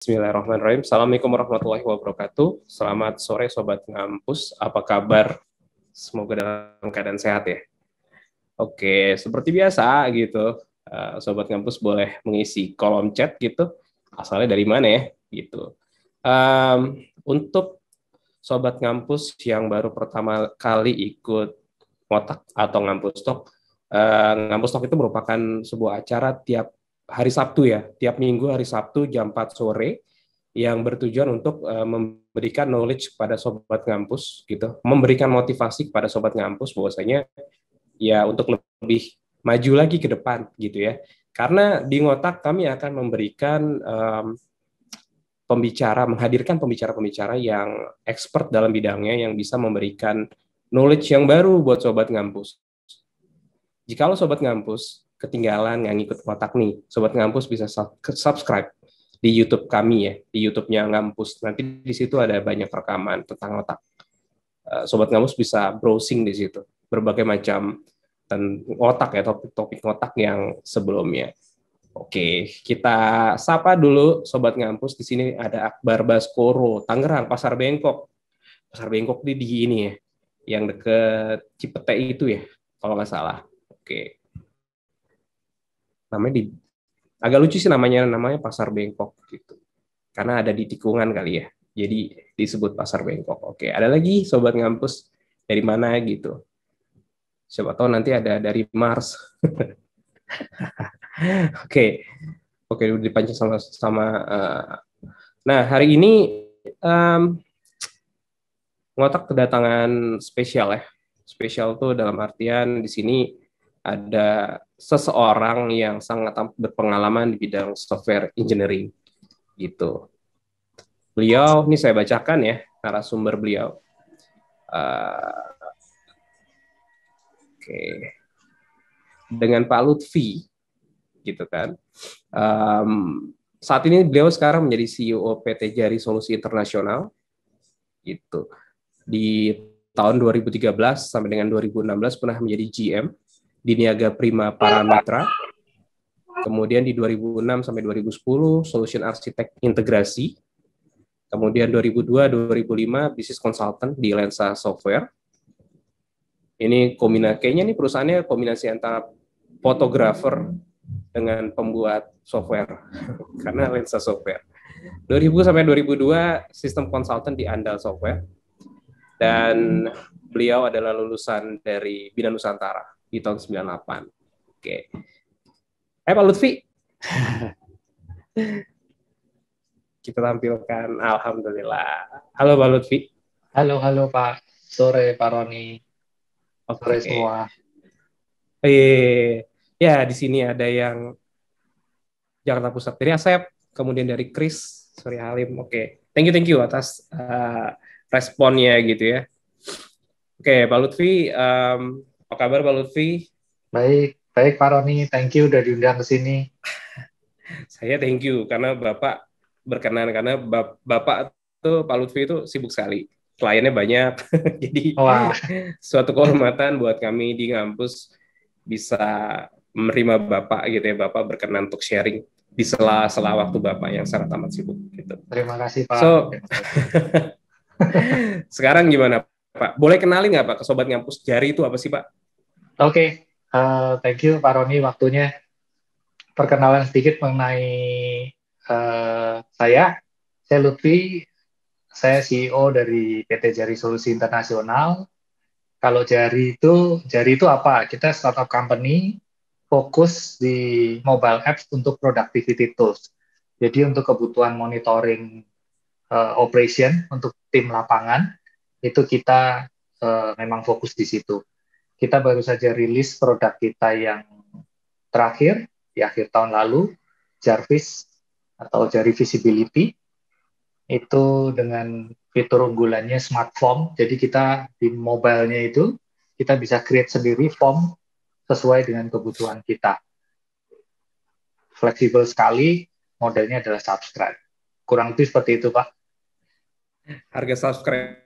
Bismillahirrahmanirrahim. Assalamualaikum warahmatullahi wabarakatuh. Selamat sore Sobat Ngampus. Apa kabar? Semoga dalam keadaan sehat ya. Oke, seperti biasa gitu. Sobat Ngampus boleh mengisi kolom chat gitu. Asalnya dari mana ya? Gitu. Untuk Sobat Ngampus yang baru pertama kali ikut ngotak atau Ngampus Talk. Ngampus Talk itu merupakan sebuah acara tiap hari Sabtu ya. Tiap minggu hari Sabtu jam 4 sore yang bertujuan untuk memberikan knowledge kepada sobat ngampus gitu, memberikan motivasi kepada sobat ngampus bahwasanya ya untuk lebih maju lagi ke depan gitu ya. Karena di Ngotak kami akan memberikan menghadirkan pembicara-pembicara yang expert dalam bidangnya yang bisa memberikan knowledge yang baru buat sobat ngampus. Jikalau sobat ngampus ketinggalan nggak ngikut Ngotak nih, sobat ngampus bisa subscribe di YouTube kami ya, di YouTube-nya Ngampus. Nanti di situ ada banyak rekaman tentang otak. Sobat Ngampus bisa browsing di situ, berbagai macam otak ya, topik-topik otak yang sebelumnya. Oke, kita sapa dulu Sobat Ngampus. Di sini ada Akbar Baskoro, Tangerang, Pasar Bengkok. Pasar Bengkok di ini ya, yang deket Cipete itu ya, kalau nggak salah. Oke. Namanya agak lucu sih namanya Pasar Bengkok gitu. Karena ada di tikungan kali ya. Jadi disebut Pasar Bengkok. Oke, ada lagi Sobat Ngampus dari mana gitu. Siapa tahu nanti ada dari Mars. Oke. Oke, udah dipancing sama Nah, hari ini Ngotak kedatangan spesial ya. Spesial tuh dalam artian di sini ada seseorang yang sangat berpengalaman di bidang software engineering gitu. Beliau, ini saya bacakan ya, narasumber beliau. Oke. Dengan Pak Lutfi, gitu kan. Saat ini beliau sekarang menjadi CEO PT Jari Solusi Internasional, gitu. Di tahun 2013 sampai dengan 2016 pernah menjadi GM di Niaga Prima Parametra. Kemudian di 2006 sampai 2010 Solution Architect Integrasi. Kemudian 2002-2005 Business Consultant di Lensa Software. Ini kayaknya nih perusahaannya kombinasi antara fotografer dengan pembuat software karena Lensa Software. 2000 sampai 2002 sistem konsultan di Andal Software dan beliau adalah lulusan dari Bina Nusantara di tahun 98. Oke. Pak Lutfi. Kita tampilkan, alhamdulillah. Halo Pak Lutfi. Halo Pak. Sore Pak Roni. Sore semua. Ya, di sini ada yang Jakarta Pusat. Dari Asep, kemudian dari Chris, sorry Halim. Oke. Thank you atas responnya gitu ya. Oke, Pak Lutfi, apa kabar Pak Lutfi? Baik Pak Roni. Thank you udah diundang ke sini. Saya thank you karena Bapak berkenan, karena Bapak tuh Pak Lutfi itu sibuk sekali. Kliennya banyak, jadi suatu kehormatan buat kami di ngampus bisa menerima Bapak gitu ya. Bapak berkenan untuk sharing di sela-sela waktu Bapak yang sangat amat sibuk gitu. Terima kasih Pak. Sekarang gimana Pak? Boleh kenalin nggak Pak ke Sobat Ngampus Jari itu apa sih Pak? Oke. Thank you Pak Roni waktunya. Perkenalan sedikit mengenai saya. Saya Lutfi. Saya CEO dari PT Jari Solusi Internasional. Kalau Jari itu apa? Kita startup company fokus di mobile apps untuk productivity tools. Jadi untuk kebutuhan monitoring operation untuk tim lapangan itu kita memang fokus di situ. Kita baru saja rilis produk kita yang terakhir di akhir tahun lalu, Jarvis atau Jari Visibility. Itu dengan fitur unggulannya Smart Form. Jadi kita di mobile-nya itu kita bisa create sendiri form sesuai dengan kebutuhan kita. Fleksibel sekali, modelnya adalah subscribe. Kurang lebih seperti itu, Pak. Harga subscribe.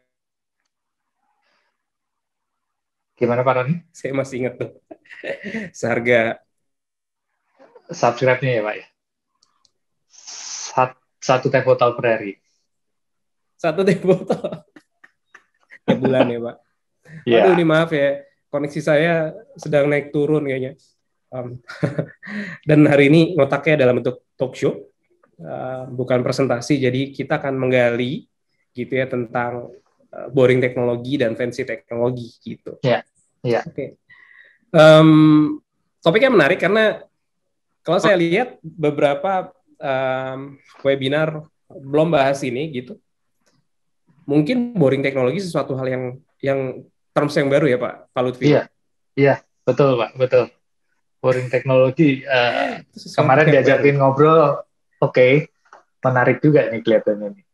Gimana, Pak Roni? Saya masih ingat tuh. Seharga subscribe-nya ya, Pak ya. 1 teh botol per hari. 1 teh botol tiap bulan ya Pak. Waduh, Ya, ini maaf ya, koneksi saya sedang naik turun kayaknya. Dan hari ini ngotaknya dalam bentuk talk show, bukan presentasi. Jadi kita akan menggali gitu ya tentang boring teknologi dan fancy teknologi gitu. ya, ya. Oke. Topiknya menarik karena kalau saya lihat beberapa webinar belum bahas ini gitu. Mungkin boring teknologi sesuatu hal yang terms yang baru ya Pak Lutfi. Iya, iya, betul Pak, betul. Boring teknologi. Itu sesuatu Kemarin yang baru. diajakin ngobrol, oke, menarik juga nih kelihatannya nih.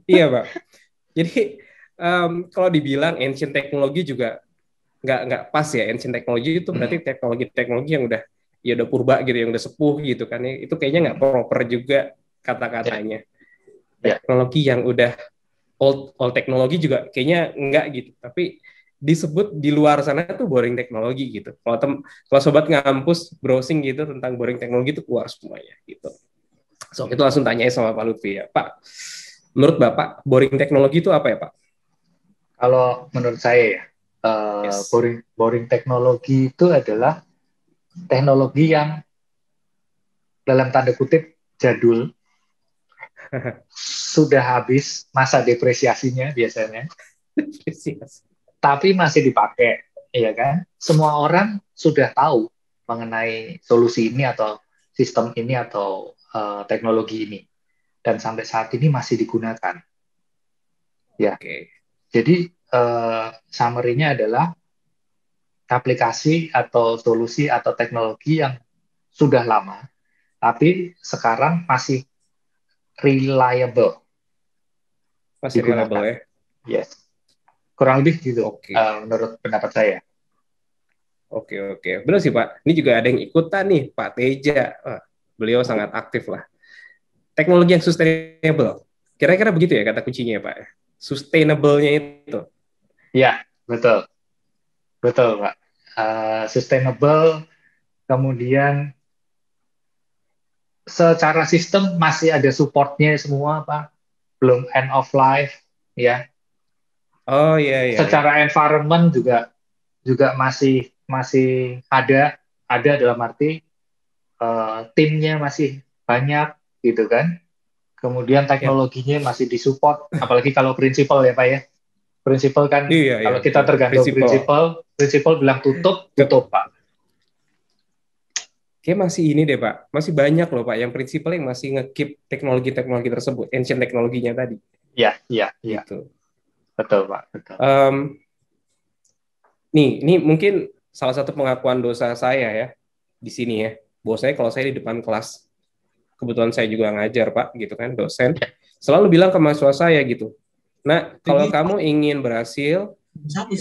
Iya Pak. Jadi kalau dibilang ancient teknologi juga nggak pas ya. Ancient teknologi itu berarti teknologi-teknologi yang udah purba gitu, yang udah sepuh gitu kan. Itu kayaknya nggak proper juga Ya, kata-katanya. ya, Teknologi yang udah old teknologi juga kayaknya nggak gitu. Tapi disebut di luar sana tuh boring teknologi gitu. Kalau sobat ngampus browsing gitu tentang boring teknologi itu keluar semuanya gitu. So itu langsung tanya sama Pak Lutfi ya, Pak. Menurut Bapak boring teknologi itu apa ya Pak? Kalau menurut saya ya, Yes. boring teknologi itu adalah teknologi yang dalam tanda kutip jadul, sudah habis masa depresiasinya biasanya, Yes. tapi masih dipakai, ya kan? Semua orang sudah tahu mengenai solusi ini atau sistem ini atau teknologi ini, dan sampai saat ini masih digunakan. Ya, Oke. jadi summary-nya adalah aplikasi atau solusi atau teknologi yang sudah lama, tapi sekarang masih reliable Masih reliable digunakan. ya. Yes, kurang lebih gitu Oke. menurut pendapat saya. Oke. Benar sih Pak. Ini juga ada yang ikutan nih Pak Teja. Wah, beliau sangat aktif lah. Teknologi yang sustainable. Kira-kira begitu ya kata kuncinya ya Pak. Sustainable-nya itu. Ya, betul, betul Pak. Sustainable, kemudian secara sistem masih ada supportnya semua Pak, belum end of life, ya. Oh iya. Secara environment juga juga masih masih ada dalam arti timnya masih banyak gitu kan. Kemudian Ya. teknologinya masih disupport, apalagi kalau prinsipal ya Pak ya. Prinsipal kan Iya kalau kita betul. tergantung Prinsipal. prinsipal bilang tutup, Ke- tutup Pak. Kayak masih ini deh Pak. Masih banyak loh Pak yang prinsipal yang masih nge-keep teknologi-teknologi tersebut. Ancient teknologinya tadi. Ya, ya, ya. Gitu. Betul Pak, betul. Ini mungkin salah satu pengakuan dosa saya ya di sini ya. Bahwa saya kalau saya di depan kelas, kebetulan saya juga ngajar Pak, gitu kan, dosen, selalu bilang ke mahasiswa saya gitu. Nah, kalau kamu ingin berhasil,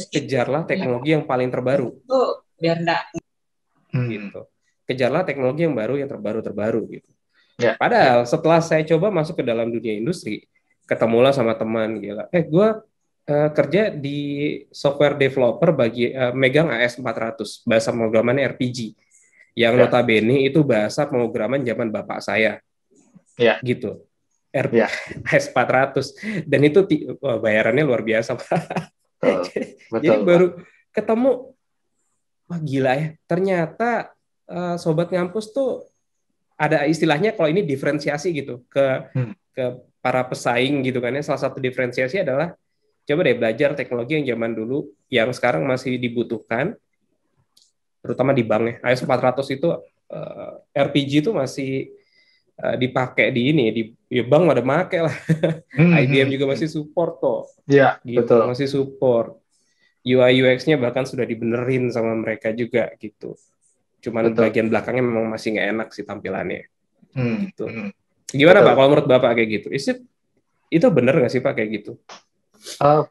kejarlah teknologi yang paling terbaru, Hmm. gitu. Kejarlah teknologi yang baru, yang terbaru gitu. Ya, ya. Padahal setelah saya coba masuk ke dalam dunia industri, ketemulah sama teman gila. Gue kerja di software developer megang AS400, bahasa pemrograman RPG, yang Ya, notabene itu bahasa pemrograman zaman bapak saya, ya, gitu. ya. AS400 dan itu bayarannya luar biasa Pak. Betul, Jadi betul Pak. baru ketemu, wah gila ya. Ternyata sobat ngampus tuh ada istilahnya kalau ini diferensiasi gitu Hmm. ke para pesaing gitu kan ya. Salah satu diferensiasi adalah coba deh belajar teknologi yang zaman dulu yang sekarang masih dibutuhkan, terutama di bank ya. AS400 itu RPG itu masih dipakai di ini di ya bank ada make lah. IBM juga Hmm. masih support kok, Ya, gitu, betul, masih support. UI UX-nya bahkan sudah dibenerin sama mereka juga gitu. Cuman betul. bagian belakangnya memang masih nggak enak sih tampilannya Hmm. gitu. Hmm. Gimana Pak Betul. kalau menurut Bapak kayak gitu? Itu bener nggak sih Pak kayak gitu?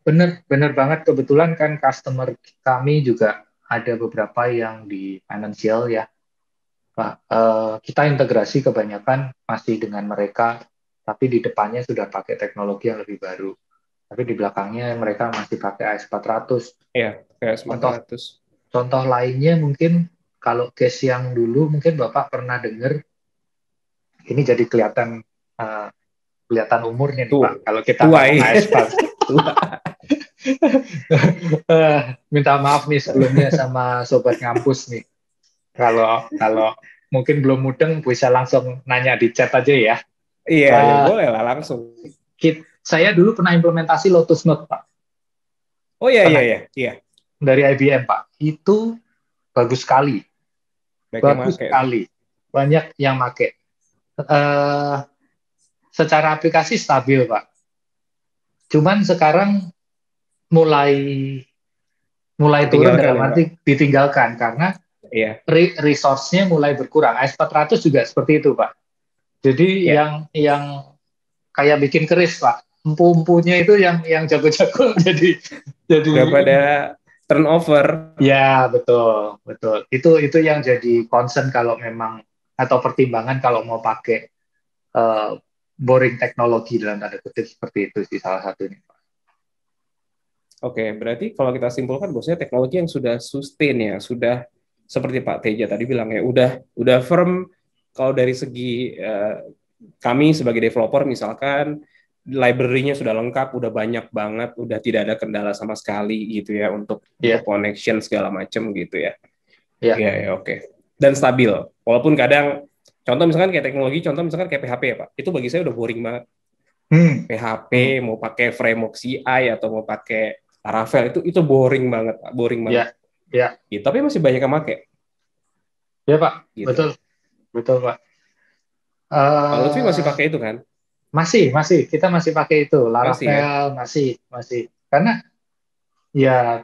Bener, bener banget. Kebetulan kan customer kami juga ada beberapa yang di financial ya, Pak. Kita integrasi kebanyakan masih dengan mereka, tapi di depannya sudah pakai teknologi yang lebih baru. Tapi di belakangnya mereka masih pakai AS400. Ya, kayak Contoh, 400. contoh lainnya mungkin kalau case yang dulu mungkin Bapak pernah dengar, ini jadi kelihatan Uh, kelihatan umurnya nih Tuh, Pak, kalau kita tua ngomong ya. aspal. Minta maaf nih sebelumnya sama sobat ngampus nih. Kalau kalau mungkin belum mudeng bisa langsung nanya di chat aja ya. Iya, ya Uh, boleh lah langsung. saya dulu pernah implementasi Lotus Note Pak. Oh iya, iya, Pernah iya, iya. dari IBM Pak. Itu bagus sekali. Baik yang Bagus make tuh. sekali. Banyak yang make. Secara aplikasi stabil Pak. Cuman sekarang mulai turun Ditinggalkan dalam ya, Pak. arti ditinggalkan karena Iya, resource-nya mulai berkurang. AS400 juga seperti itu, Pak. Jadi iya. yang kayak bikin keris, Pak. Empu-empunya itu yang jago-jago jadi Udah pada turnover. ya betul, betul. Itu yang jadi concern kalau memang atau pertimbangan kalau mau pakai uh, boring teknologi dalam tanda kutip seperti itu sih salah satunya. Oke, berarti kalau kita simpulkan bahwasanya teknologi yang sudah sustain ya, sudah seperti Pak Teja tadi bilang ya, udah firm kalau dari segi kami sebagai developer misalkan library-nya sudah lengkap, udah banyak banget, udah tidak ada kendala sama sekali gitu ya untuk connection segala macam gitu ya. Iya, ya, oke. Dan stabil. Walaupun kadang contoh misalkan kayak teknologi, contoh misalkan kayak PHP ya Pak, itu bagi saya udah boring banget. PHP mau pakai framework CI atau mau pakai Laravel itu boring banget, Pak. Boring banget. Ya. Gitu, tapi masih banyak yang pakai. Ya Pak, Gitu. betul Pak. Pak Lutfi masih pakai itu kan? Masih, kita masih pakai itu. Laravel masih. Karena ya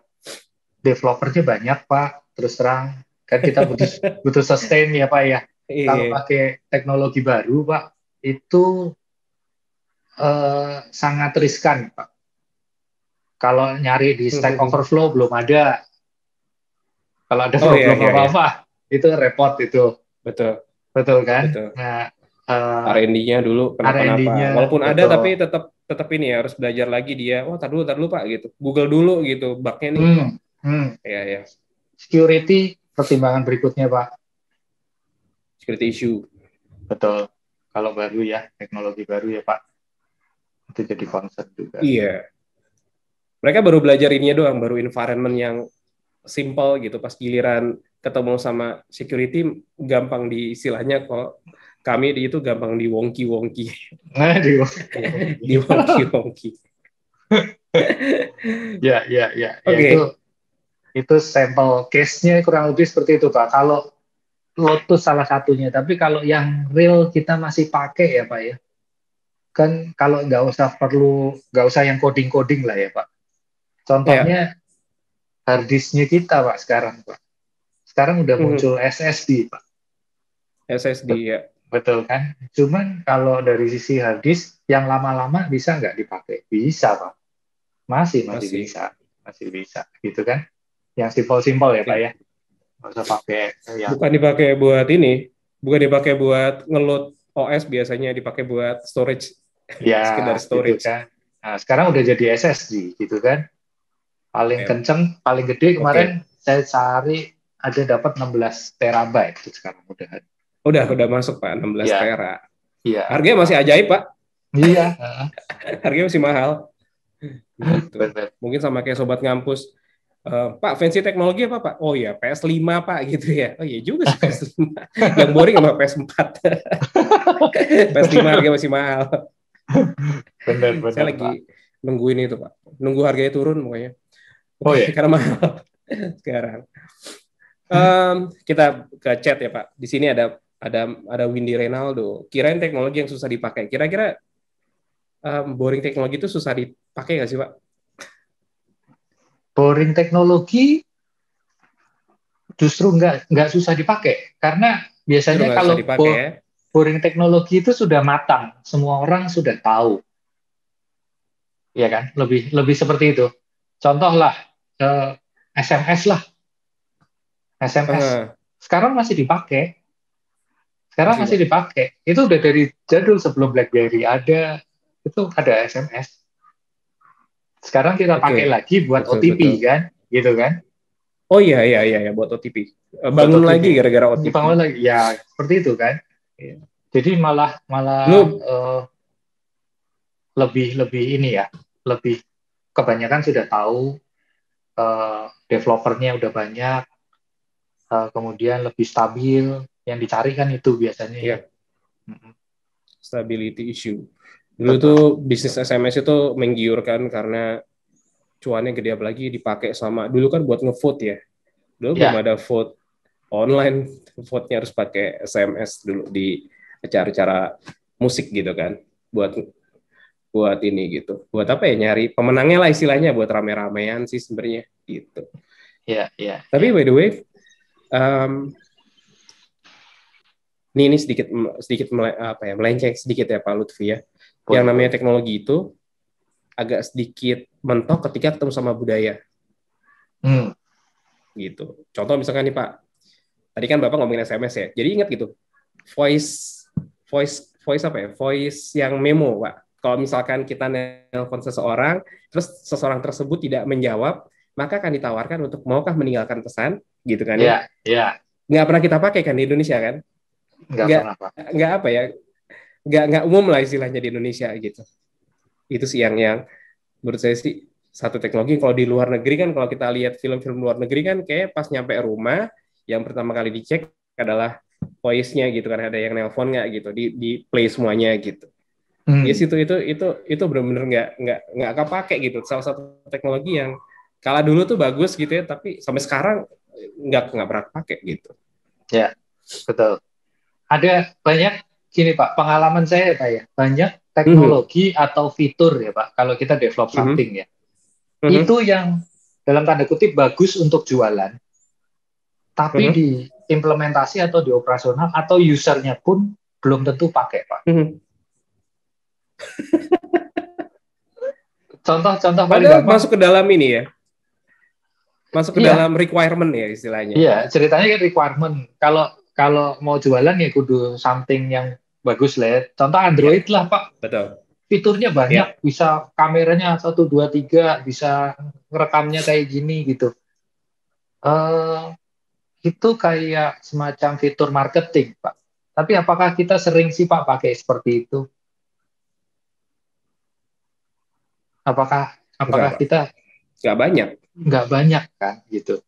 developernya banyak Pak, terus terang kan kita butuh sustain ya Pak ya. Kalau pakai teknologi baru Pak, itu sangat riskan Pak. Kalau nyari di Stack Overflow belum ada. Kalau ada problem apa-apa, itu repot itu. Betul kan? Betul. Nah, R&D-nya dulu kenapa-napa. Walaupun betul. Ada tapi tetap ini ya, harus belajar lagi dia. Oh, tar dulu Pak gitu. Google dulu gitu bug-nya nih. Ya. Security pertimbangan berikutnya Pak. Security issue. Betul. Kalau baru ya, teknologi baru ya Pak. Itu jadi concern juga. Iya. Mereka baru belajar ininya doang, baru environment yang simple gitu. Pas giliran ketemu sama security, gampang di istilahnya kok. Kami itu gampang di wonky-wonky. Di wonky-wonky. Ya. Okay. Itu sampel case-nya kurang lebih seperti itu Pak. Kalau Lotus salah satunya, tapi kalau yang real kita masih pakai ya Pak ya. Kan kalau nggak usah yang coding-coding lah ya Pak. Contohnya hard disk-nya kita Pak sekarang Pak. Sekarang udah muncul SSD Pak. SSD ya. Betul kan? Cuman kalau dari sisi hard disk yang lama-lama bisa nggak dipakai? Bisa Pak. Masih bisa gitu kan? Yang simpel-simpel ya Pak ya. Nggak usah pakai yang... Bukan dipakai buat ini, bukan dipakai buat ngeload OS, biasanya dipakai buat storage. Ya, sekedar storage. Gitu kan. Nah, sekarang udah jadi SSD gitu kan. Paling kenceng, paling gede kemarin saya cari ada dapat 16 terabyte itu sekarang udah masuk Pak 16 tera. Iya. Harganya masih ajaib Pak. Iya. Harganya masih mahal. Gitu. Mungkin sama kayak sobat ngampus. Pak, fancy teknologi apa Pak? Oh ya, PS5 Pak gitu ya. Oh iya juga sih PS5. Yang boring sama PS4. PS5 harganya masih mahal. Benar. Saya lagi nungguin itu Pak. Nunggu harganya turun pokoknya. Oh ya. Karena mahal sekarang. Kita ke chat ya Pak. Di sini ada Windy Renaldo. Kirain teknologi yang susah dipakai. Kira-kira boring teknologi itu susah dipakai nggak sih Pak? Boring teknologi justru nggak susah dipakai karena biasanya kalau boring teknologi itu sudah matang, semua orang sudah tahu, ya kan? Lebih seperti itu. Contoh lah SMS lah, SMS sekarang masih dipakai. Itu udah dari jadul sebelum BlackBerry ada, itu ada SMS. Sekarang kita pakai lagi buat OTP kan, gitu kan? Oh iya buat OTP. Bangun lagi gara-gara OTP. Bangun lagi, ya seperti itu kan. Jadi malah Lu lebih ini ya, lebih kebanyakan sudah tahu, developernya udah banyak, kemudian lebih stabil, yang dicari kan itu biasanya ya. ya stability issue. Dulu Betul. tuh bisnis SMS itu menggiurkan karena cuannya gede, apalagi dipakai sama dulu kan buat ngevote ya. Dulu belum Ya, ada vote online, vote-nya harus pakai SMS dulu di acara-acara musik gitu kan. Buat buat ini gitu. Buat apa ya, nyari pemenangnya lah istilahnya, buat rame-ramean sih sebenarnya gitu. ya, ya, Tapi ya. by the way, um, ini sedikit sedikit melenceng sedikit ya Pak Lutfi ya. Yang Boleh, namanya boleh. teknologi itu agak sedikit mentok ketika ketemu sama budaya Hmm. gitu. Contoh misalkan nih Pak, tadi kan Bapak ngomongin SMS ya. Jadi ingat gitu, voice voice apa ya? Voice yang memo, Pak. Kalau misalkan kita nelpon seseorang, terus seseorang tersebut tidak menjawab, maka akan ditawarkan untuk maukah meninggalkan pesan, gitu kan ya? Ya, ya. Nggak pernah kita pakai kan di Indonesia kan? Nggak Nggak pernah, Pak. nggak apa ya? Nggak umum lah istilahnya di Indonesia gitu. Itu sih yang menurut saya sih satu teknologi. Kalau di luar negeri kan, kalau kita lihat film-film luar negeri kan, kayak pas nyampe rumah yang pertama kali dicek adalah voice-nya gitu kan, ada yang nelpon nggak gitu, di play semuanya gitu. Yes, Hmm. itu benar-benar nggak kepake gitu. Salah satu teknologi yang kala dulu tuh bagus gitu ya, tapi sampai sekarang nggak pernah pakai gitu. Ya, betul. Ada banyak gini Pak, pengalaman saya Pak ya, banyak Mhm, teknologi atau fitur ya Pak, kalau kita develop mhm, something ya, mhm, itu yang dalam tanda kutip bagus untuk jualan, tapi mhm, di implementasi atau di operasional atau usernya pun belum tentu pakai Pak. mhm. Contoh-contoh paling Padahal gampang, masuk ke dalam ini ya, masuk ke iya, dalam requirement ya istilahnya. iya, ceritanya kan requirement. Kalau kalau mau jualan ya kudu something yang bagus lah ya. Contoh Ya, Android lah Pak, betul. fiturnya banyak, Ya, bisa kameranya 1, 2, 3, bisa ngerekamnya kayak gini gitu. eh itu kayak semacam fitur marketing, Pak. Tapi apakah kita sering sih, Pak, pakai seperti itu? Apakah enggak apakah Pak, kita nggak banyak. nggak banyak kan gitu?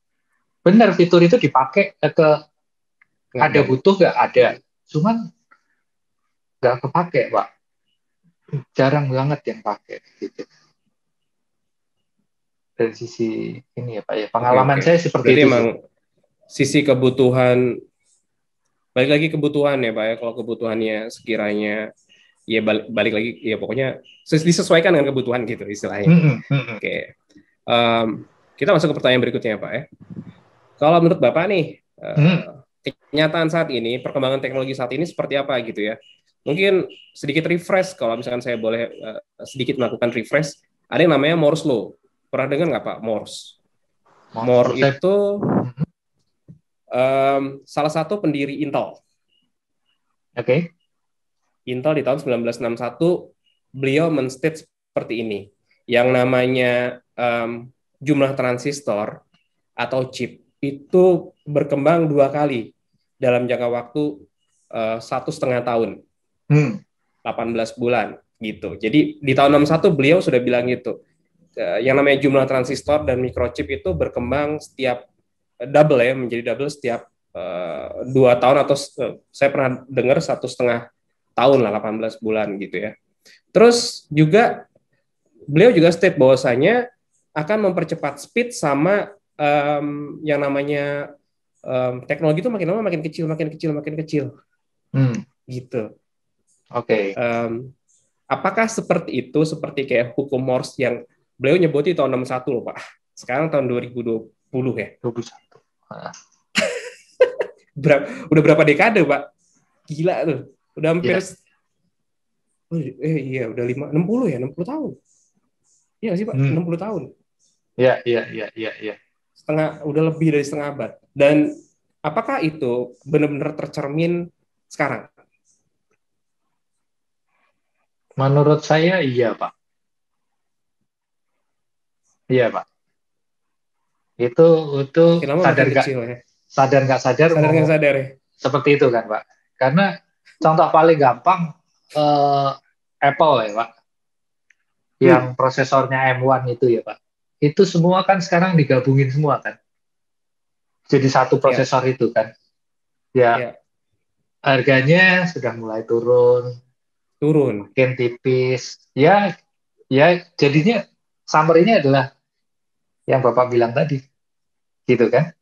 Benar fitur itu dipakai ke Nggak ada banyak. butuh nggak ada, cuman nggak kepake, Pak. Jarang banget yang pakai gitu. Dari sisi ini ya, Pak ya. Oke, Pengalaman oke. saya seperti Berarti itu sih. emang sisi kebutuhan, balik lagi kebutuhan ya Pak ya. Kalau kebutuhannya sekiranya ya balik lagi ya, pokoknya disesuaikan dengan kebutuhan gitu istilahnya. Mm-mm, mm-mm, Oke. Um, kita masuk ke pertanyaan berikutnya ya Pak ya. Kalau menurut Bapak nih, mm. kenyataan saat ini, perkembangan teknologi saat ini seperti apa gitu ya? Mungkin sedikit refresh, kalau misalkan saya boleh sedikit melakukan refresh, ada yang namanya Moore's Law. Pernah dengar nggak Pak, Morse? Moore Menurut saya, itu mm-mm. salah satu pendiri Intel. Oke. Intel di tahun 1961, beliau men-state seperti ini. Yang namanya jumlah transistor atau chip itu berkembang 2 kali dalam jangka waktu 1,5 tahun, Hmm. 18 bulan gitu. Jadi di tahun 61 beliau sudah bilang gitu. Yang namanya jumlah transistor dan microchip itu berkembang setiap double ya, menjadi double setiap 2 tahun, atau saya pernah dengar 1,5 tahun lah, 18 bulan gitu ya. Terus juga beliau juga state bahwasanya akan mempercepat speed sama yang namanya teknologi itu makin lama makin kecil, makin kecil, makin kecil Hmm. gitu. Oke. Um, apakah seperti itu, seperti kayak hukum Morse yang beliau nyebutin tahun 61 loh Pak. Sekarang tahun 2020 ya. 21. Ah, Udah berapa dekade Pak? Gila tuh. Udah hampir ya. iya udah 60 ya, 60 tahun. Iya sih Pak, Hmm. 60 tahun. Ya, ya, ya, ya, ya. Udah lebih dari setengah abad. Dan apakah itu benar-benar tercermin sekarang? Menurut saya iya, Pak. Iya, Pak. Itu itu Makin lama sadar makin nggak kecil ya. sadar nggak sadar Sadar mau nggak sadar ya. seperti itu kan, Pak. Karena contoh paling gampang eh, Apple ya Pak, yang prosesornya M1 itu ya Pak. Itu semua kan sekarang digabungin semua kan. Jadi satu Ya, prosesor itu kan. Ya, ya, harganya sudah mulai turun, turun. makin tipis. Ya, ya jadinya summary-nya adalah yang Bapak bilang tadi, gitu kan?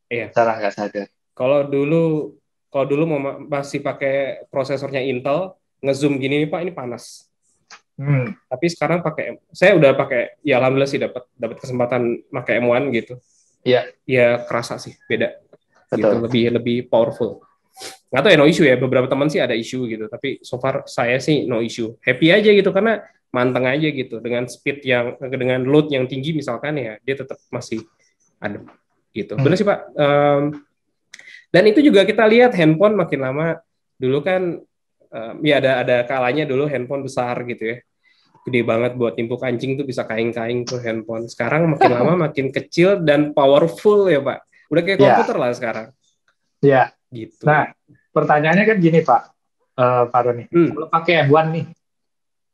Iya. Cara nggak sadar. Kalau dulu kalau dulu masih pakai prosesornya Intel, ngezoom gini nih Pak, ini panas. Hmm, Tapi sekarang saya udah pakai, ya alhamdulillah sih dapat dapat kesempatan pakai M1 gitu. ya, Ya kerasa sih beda gitu, betul. lebih lebih powerful. Nggak tahu ya, no issue ya, beberapa teman sih ada issue gitu, tapi so far saya sih no issue, happy aja gitu karena manteng aja gitu dengan speed dengan load yang tinggi misalkan, ya dia tetap masih adem gitu. Hmm, Benar sih Pak. Dan itu juga kita lihat handphone makin lama, dulu kan ya ada kalanya dulu handphone besar gitu ya, gede banget buat timpuk kancing tuh, bisa kain-kain tuh handphone. Sekarang makin lama makin kecil dan powerful ya Pak, udah kayak ya, komputer lah sekarang ya. gitu. Nah, pertanyaannya kan gini Pak, Pak Roni. Hmm. Kalau pakai M1 nih,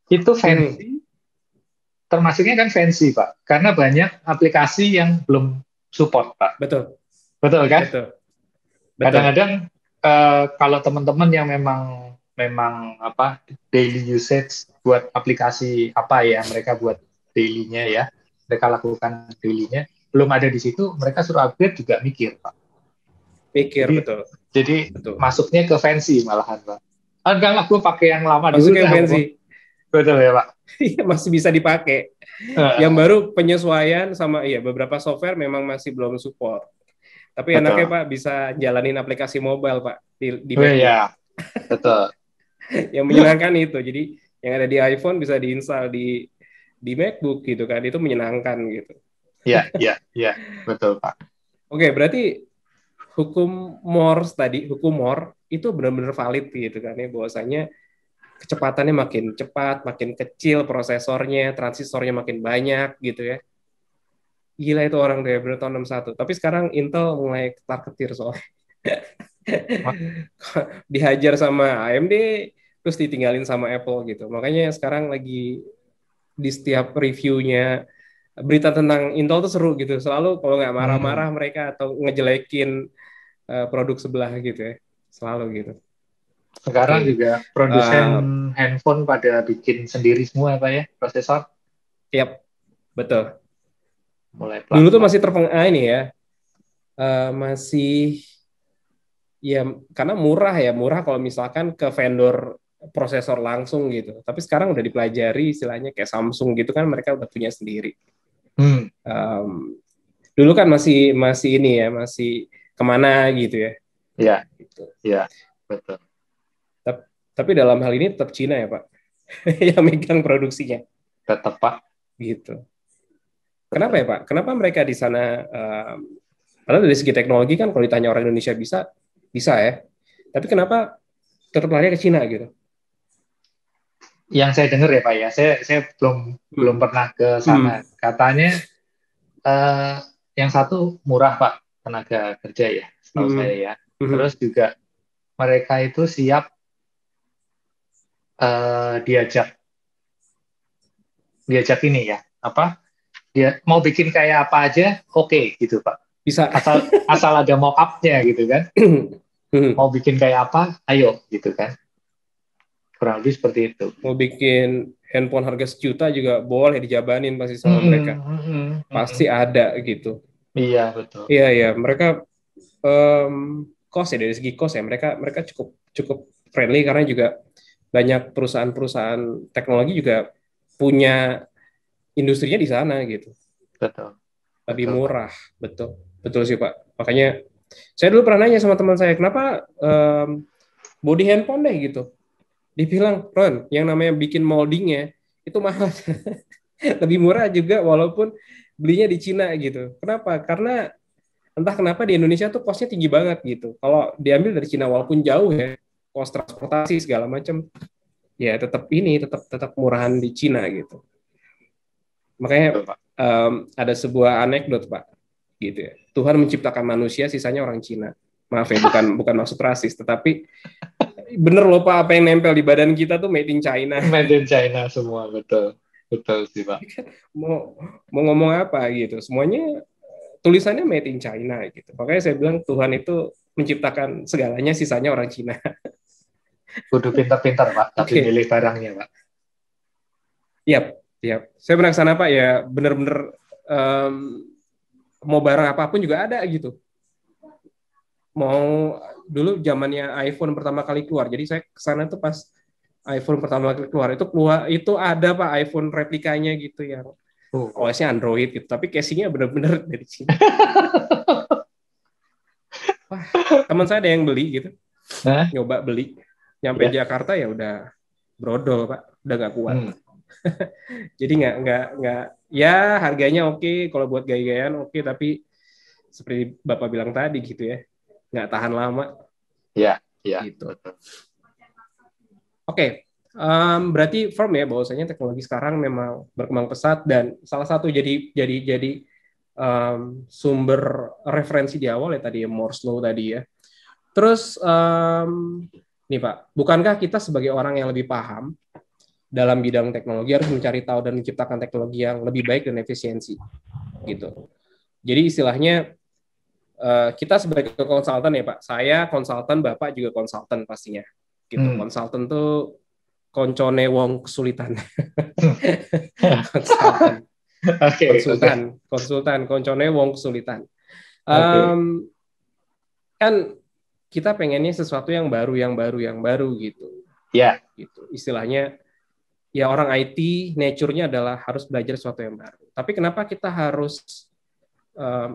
itu Hmm. fancy, termasuknya kan fancy Pak, karena banyak aplikasi yang belum support Pak. Betul, Betul kan? betul, betul. Kadang-kadang kalau teman-teman yang memang memang apa daily usage buat aplikasi apa ya mereka buat dailynya ya, mereka lakukan dailynya belum ada di situ, mereka suruh upgrade juga mikir Pak. Pikir, Jadi betul, jadi betul. masuknya ke fancy malahan Pak. Enggak lah, gue pakai yang lama dulu Masuk yang dah. fancy, Betul ya Pak. masih bisa dipakai. Yang Eh, baru penyesuaian sama, iya, beberapa software memang masih belum support. Tapi enaknya betul. Pak bisa jalanin aplikasi mobile Pak di Oh MacBook. ya, betul. Yang menyenangkan itu. Jadi yang ada di iPhone bisa diinstal di MacBook gitu kan. Itu menyenangkan gitu. Ya, ya, ya, betul Pak. Oke, berarti hukum Moore itu benar-benar valid gitu kan ya, bahwasanya kecepatannya makin cepat, makin kecil prosesornya, transistornya makin banyak gitu ya. Gila itu orang deh, bener tahun 61. Tapi sekarang Intel mulai ketar-ketir soalnya. Dihajar sama AMD, terus ditinggalin sama Apple gitu. Makanya sekarang lagi di setiap reviewnya berita tentang Intel tuh seru gitu. Selalu kalau nggak Hmm. marah-marah mereka atau ngejelekin produk sebelah gitu ya. Selalu gitu. Sekarang Oke. juga produsen Uh, handphone pada bikin sendiri semua ya Pak ya, prosesor Yap, betul. mulai Dulu tuh pelan-pelan. masih ini ya, masih ya karena murah ya, murah kalau misalkan ke vendor prosesor langsung gitu. Tapi sekarang udah dipelajari istilahnya kayak Samsung gitu kan, mereka udah punya sendiri. Hmm. Um, Dulu kan masih masih ini ya, masih kemana gitu ya. Ya, Gitu. ya, betul. Tapi, tapi dalam hal ini tetap Cina ya Pak, yang megang produksinya Tetap Pak, gitu. Kenapa betul. ya Pak? Kenapa mereka di sana? Padahal dari segi teknologi kan kalau ditanya orang Indonesia bisa, bisa ya. Tapi kenapa tetap lari ke Cina gitu? Yang saya dengar ya Pak ya, saya belum belum Hmm. pernah ke Hmm. sana. Katanya eh, yang satu murah Pak tenaga kerja ya, setahu saya Hmm. ya. Hmm. Terus juga mereka itu siap diajak diajak ini ya, apa? Dia mau bikin kayak apa aja, oke gitu Pak. Bisa. Asal asal ada mock up-nya gitu kan. Hmm. Mau bikin kayak apa, ayo gitu kan. Kurang lebih seperti itu. Mau bikin handphone harga 1 juta juga boleh dijabanin pasti sama mereka. Pasti ada gitu. Iya betul. Iya, iya, mereka cost ya, dari segi cost ya, mereka mereka cukup cukup friendly karena juga banyak perusahaan-perusahaan teknologi juga punya industrinya di sana gitu. Betul. Lebih Betul Pak. murah, betul. Betul sih Pak. Makanya saya dulu pernah nanya sama teman saya, kenapa body handphone deh gitu. Dibilang, Ron, yang namanya bikin moldingnya itu mahal. Lebih murah juga walaupun belinya di Cina gitu. Kenapa? Karena entah kenapa di Indonesia tuh costnya tinggi banget gitu. Kalau diambil dari Cina walaupun jauh ya, cost transportasi segala macam, ya tetap ini tetap tetap murahan di Cina gitu. Makanya Betul Pak. ada sebuah anekdot Pak, gitu ya. Tuhan menciptakan manusia, sisanya orang Cina. Maaf ya, bukan bukan maksud rasis, tetapi bener loh Pak, apa yang nempel di badan kita tuh made in China. Made in China semua, betul. Betul sih, Pak. Mau mau ngomong apa gitu, semuanya tulisannya made in China gitu. Makanya saya bilang Tuhan itu menciptakan segalanya, sisanya orang Cina. Kudu pintar-pintar, Pak, tapi Oke, milih barangnya, Pak. Yap, yap. Saya pernah kesana Pak ya, bener-bener em, mau barang apapun juga ada gitu. Mau dulu zamannya iPhone pertama kali keluar, jadi saya kesana tuh pas iPhone pertama kali keluar itu ada Pak iPhone replikanya gitu yang Oh. OS-nya Android gitu, tapi casingnya bener-bener dari Cina. Wah, teman saya ada yang beli gitu, Hah? nyoba beli, nyampe Ya. Jakarta ya udah brodol Pak, udah nggak kuat. Hmm. Jadi nggak ya harganya oke, kalau buat gaya-gayaan oke, tapi seperti Bapak bilang tadi gitu ya, nggak tahan lama Ya, ya, gitu. betul. Oke, berarti firm ya bahwasanya teknologi sekarang memang berkembang pesat dan salah satu jadi sumber referensi di awal ya tadi ya Moore's Law tadi ya. Terus nih Pak, bukankah kita sebagai orang yang lebih paham dalam bidang teknologi harus mencari tahu dan menciptakan teknologi yang lebih baik dan efisiensi gitu. Jadi istilahnya kita sebagai konsultan ya Pak, saya konsultan, Bapak juga konsultan pastinya gitu. Hmm. Konsultan tuh koncone wong kesulitan. Konsultan, Oke, oke. konsultan, koncone wong kesulitan. Oke. Kan kita pengennya sesuatu yang baru gitu. Ya, Gitu. Istilahnya ya orang IT nature-nya adalah harus belajar sesuatu yang baru. Tapi kenapa kita harus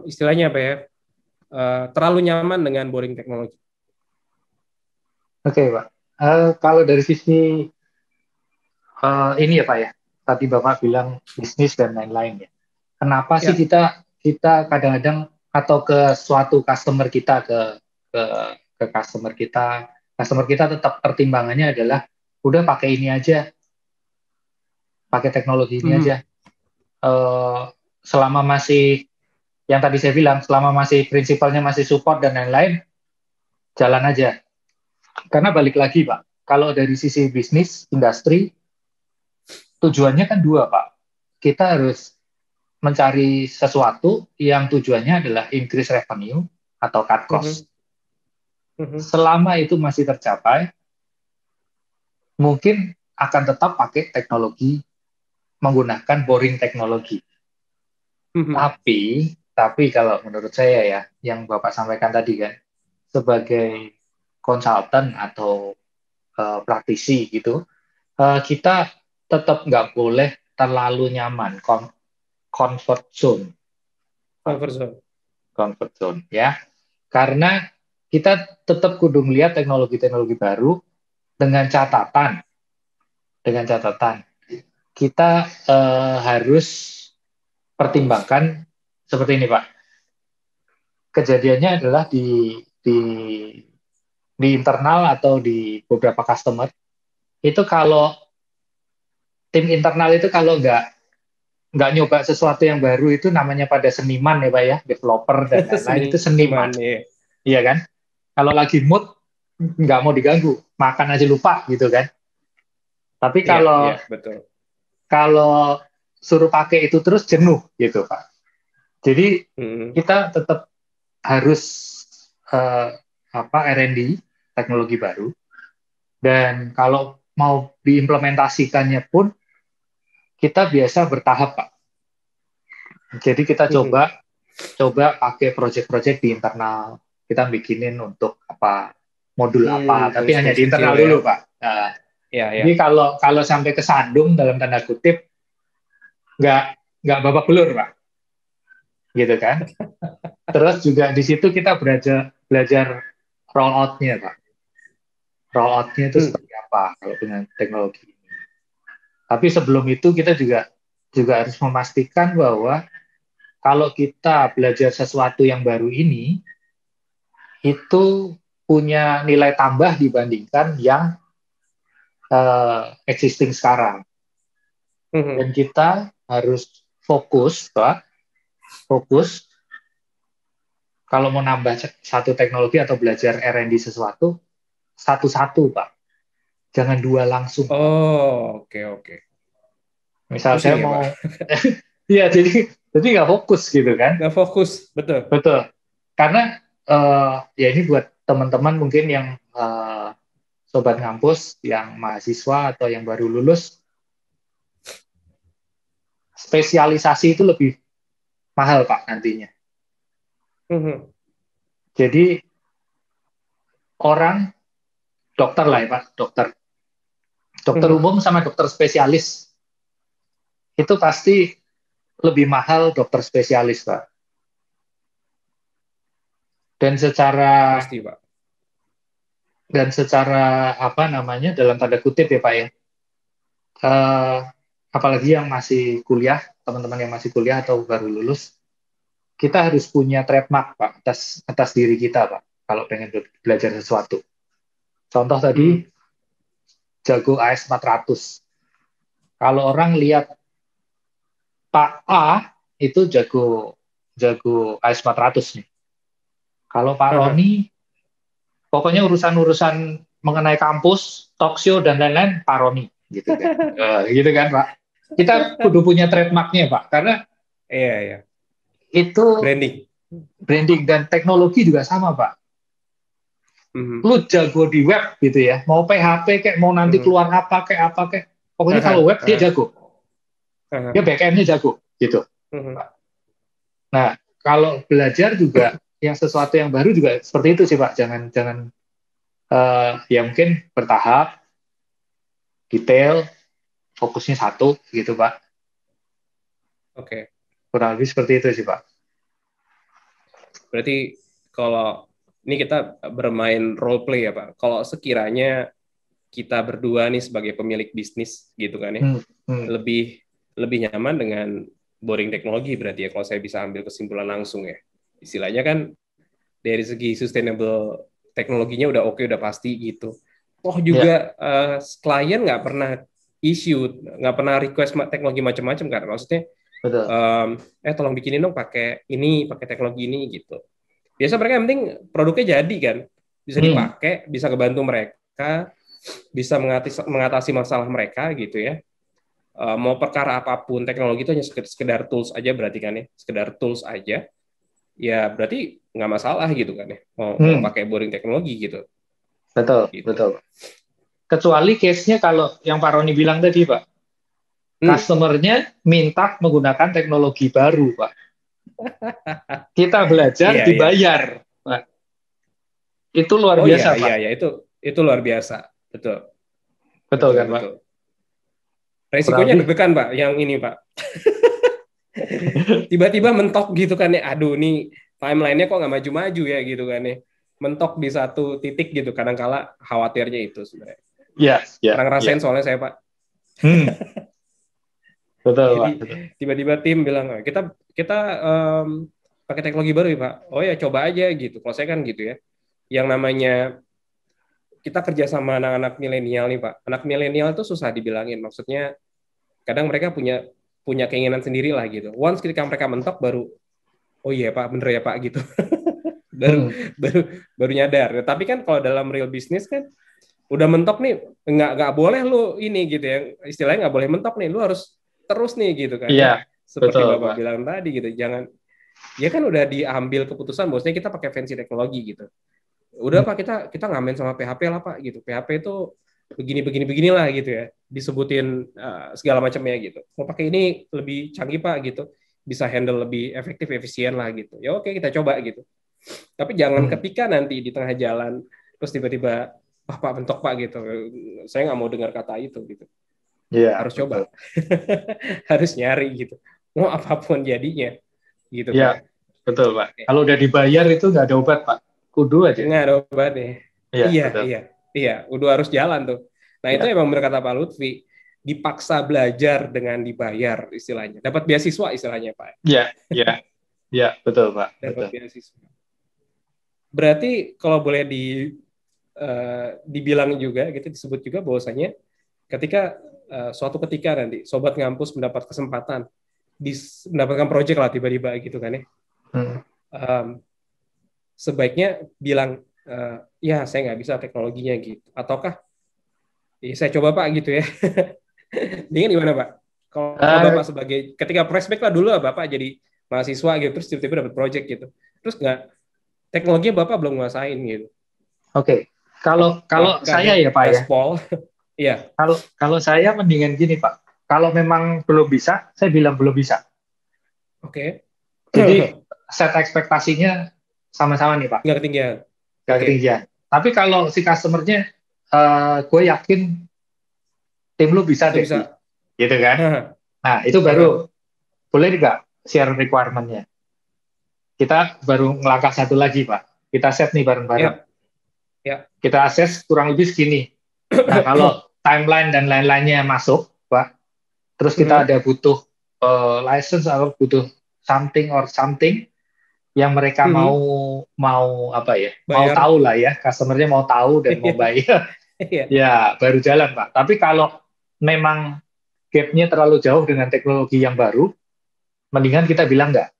istilahnya apa ya? Terlalu nyaman dengan boring teknologi. oke, Pak. Kalau dari sisi ini ya, Pak ya. Tadi Bapak bilang bisnis dan lain-lain ya. Kenapa sih Ya. kita kita kadang-kadang atau ke suatu customer kita ke customer kita tetap pertimbangannya adalah udah pakai ini aja, pakai teknologi ini Mhm. aja. Eh, Selama masih yang tadi saya bilang, selama masih prinsipalnya masih support dan lain-lain, jalan aja. Karena balik lagi, Pak, kalau dari sisi bisnis, industri, tujuannya kan dua, Pak. Kita harus mencari sesuatu yang tujuannya adalah increase revenue atau cut Mhm. cost. Mhm. Selama itu masih tercapai, mungkin akan tetap pakai teknologi, menggunakan boring teknologi. Mhm. Tapi kalau menurut saya ya, yang Bapak sampaikan tadi kan, sebagai konsultan atau praktisi gitu, kita tetap nggak boleh terlalu nyaman, comfort zone, Comfort zone. comfort zone ya, karena kita tetap kudu melihat teknologi-teknologi baru dengan catatan, dengan catatan kita harus pertimbangkan seperti ini Pak. Kejadiannya adalah di internal atau di beberapa customer itu kalau tim internal itu kalau nggak nyoba sesuatu yang baru itu namanya pada seniman ya Pak ya, developer dan lain-lain itu seniman, Seniman ya. iya kan? Kalau lagi mood nggak mau diganggu, makan aja lupa gitu kan. Tapi Iya, kalau iya, betul. kalau suruh pakai itu terus jenuh gitu Pak. Jadi Mhm. kita tetap harus eh, R&D teknologi baru dan kalau mau diimplementasikannya pun kita biasa bertahap Pak. Jadi kita Mhm. coba coba pakai project-project di internal. Kita bikinin untuk apa modul apa, tapi hanya Tools-tools di kecil internal ya. dulu Pak. Nah, Ya, jadi ya. kalau kalau sampai kesandung dalam tanda kutip nggak nggak babak belur Pak, gitu kan? Terus juga di situ kita belajar belajar roll out-nya Pak. Roll out-nya itu Hmm. seperti apa kalau dengan teknologi ini. Tapi sebelum itu kita juga juga harus memastikan bahwa kalau kita belajar sesuatu yang baru ini itu punya nilai tambah dibandingkan yang existing sekarang. Mhm. Dan kita harus fokus, Pak, fokus kalau mau nambah satu teknologi atau belajar R&D sesuatu, satu-satu, Pak. Jangan dua langsung. Oh, oke oke. Misal Pusing saya ya, Pak? mau, iya jadi nggak fokus gitu kan? Nggak fokus, betul. Betul. Karena ya ini buat teman-teman mungkin yang sobat ngampus, yang mahasiswa atau yang baru lulus, spesialisasi itu lebih mahal Pak nantinya. Mhm. Jadi orang dokter lah ya Pak, dokter Mhm. umum sama dokter spesialis itu pasti lebih mahal dokter spesialis Pak. Dan secara Pasti, Pak. apa namanya dalam tanda kutip ya Pak ya, eh, apalagi yang masih kuliah, teman-teman yang masih kuliah atau baru lulus, kita harus punya trademark Pak atas diri kita Pak kalau pengen belajar sesuatu. Contoh tadi Hmm. jago AS 400. Kalau orang lihat Pak A itu jago AS 400 nih. Kalau Pak Aha. Roni pokoknya urusan-urusan mengenai kampus, talk show dan lain-lain Pak Roni gitu kan. Gitu kan Pak. Kita kudu punya trademarknya Pak karena Iya, iya. itu Branding. branding dan teknologi juga sama Pak. Mhm. Lu jago di web gitu ya, mau PHP kayak mau nanti Mhm. keluar apa kayak, pokoknya kalau Aha. web dia Aha. jago, dia Aha. backend-nya jago gitu. Mhm. Nah, kalau belajar juga yang sesuatu yang baru juga seperti itu sih Pak, jangan jangan ya mungkin bertahap, detail, fokusnya satu gitu Pak. Oke. Kurang lebih seperti itu sih Pak. Berarti kalau ini kita bermain role play ya, Pak. Kalau sekiranya kita berdua nih sebagai pemilik bisnis gitu kan ya, Hmm, hmm, lebih lebih nyaman dengan boring teknologi berarti ya kalau saya bisa ambil kesimpulan langsung ya. Istilahnya kan dari segi sustainable teknologinya udah oke, udah pasti gitu. Oh ya juga klien nggak pernah issue, nggak pernah request teknologi macam-macam kan. Maksudnya betul. tolong bikinin dong pakai ini, pakai teknologi ini gitu. Biasa mereka yang penting produknya jadi kan, bisa Hmm, dipakai, bisa kebantu mereka, bisa mengatasi masalah mereka gitu ya. Mau perkara apapun teknologi itu hanya sekedar tools aja berarti kan ya, sekedar tools aja. Ya berarti nggak masalah gitu kan ya. Mau hmm, pakai boring teknologi gitu. betul, Gitu. betul. Kecuali case-nya kalau yang Pak Roni bilang tadi Pak, Hmm. customer-nya minta menggunakan teknologi baru Pak. Kita belajar Iya iya. dibayar Pak. Itu luar Oh iya biasa iya Pak. iya itu luar biasa. Betul. Betul Betul kan Pak? betul. Kurang Resikonya lebih. deg-degan Pak yang ini Pak. Tiba-tiba mentok gitu kan ya. Aduh nih timelinenya kok nggak maju-maju ya gitu kan ya. Mentok di satu titik gitu. Kadang-kala khawatirnya itu sebenarnya. Ya, ya, Pernah ya. ngerasain soalnya saya Pak. Hmm, betul Jadi Pak. Betul. tiba-tiba tim bilang kita kita pakai teknologi baru ya Pak. Oh ya coba aja gitu. Kalau saya kan gitu ya. Yang namanya kita kerja sama anak-anak milenial nih Pak. Anak milenial itu susah dibilangin. Maksudnya kadang mereka punya punya keinginan sendiri lah gitu. Once ketika mereka mentok baru oh iya Pak bener ya Pak gitu. baru Hmm, baru baru nyadar. Tapi kan kalau dalam real bisnis kan udah mentok nih nggak boleh lu ini gitu ya. Istilahnya nggak boleh mentok nih. Lu harus terus nih gitu kan ya. iya, Seperti betul Bapak Pak. bilang tadi gitu. Jangan ya kan udah diambil keputusan bahwasanya kita pakai fancy teknologi gitu. Udah Hmm, Pak kita ngamen sama PHP lah Pak gitu. PHP itu begini beginilah gitu ya. Disebutin segala macamnya gitu. Mau pakai ini lebih canggih Pak gitu. Bisa handle lebih efektif efisien lah gitu. Ya oke kita coba gitu. Tapi jangan hmm. ketika nanti di tengah jalan terus tiba-tiba wah Pak bentok Pak gitu. Saya nggak mau dengar kata itu gitu. Iya, Harus betul. coba. Harus nyari gitu. Mau apapun jadinya gitu Pak Iya, ya. betul Pak. Oke. Kalau udah dibayar itu nggak ada obat Pak. Kudu aja. Nggak ada obat deh. Iya, Iya, betul. iya, iya. Udah harus jalan tuh. Nah itu Iya, emang benar kata Pak Lutfi, dipaksa belajar dengan dibayar istilahnya. Dapat beasiswa istilahnya Pak. iya, iya, iya, betul Pak. Dapat Betul. beasiswa. Berarti kalau boleh dibilang juga gitu disebut juga bahwasanya ketika suatu ketika nanti sobat ngampus mendapat kesempatan mendapatkan proyek lah tiba-tiba gitu kan ya. Hmm, Um, sebaiknya bilang ya saya nggak bisa teknologinya gitu. Ataukah ya, saya coba Pak gitu ya. Dengan gimana Pak? Kalau Eh, Bapak sebagai ketika prospek lah dulu lah Bapak jadi mahasiswa gitu, terus tiba-tiba dapat project gitu. Terus nggak teknologinya Bapak belum nguasain gitu. Oke, kalau kalau Apakah saya ya Pak ya, gaspol? Iya, kalau saya mendingan gini Pak. Kalau memang belum bisa, saya bilang belum bisa. oke. Jadi set ekspektasinya sama-sama nih Pak, Nggak ketinggian. gak Oke, ketinggian. Tapi kalau si customer-nya, gue yakin tim lu bisa itu deh, bisa. gitu kan? Nah, itu baru boleh nggak share requirement-nya? Kita baru ngelangkah satu lagi Pak. Kita set nih bareng-bareng. Ya, ya. Kita akses kurang lebih segini. Nah, kalau timeline dan lain-lainnya masuk, Pak, terus kita ada butuh license atau butuh something or something yang mereka mau mau apa ya, mau Bayar. tahu lah ya, customer-nya mau tahu dan mau bayar, Iya. ya baru jalan Pak. Tapi kalau memang gap-nya terlalu jauh dengan teknologi yang baru, mendingan kita bilang enggak.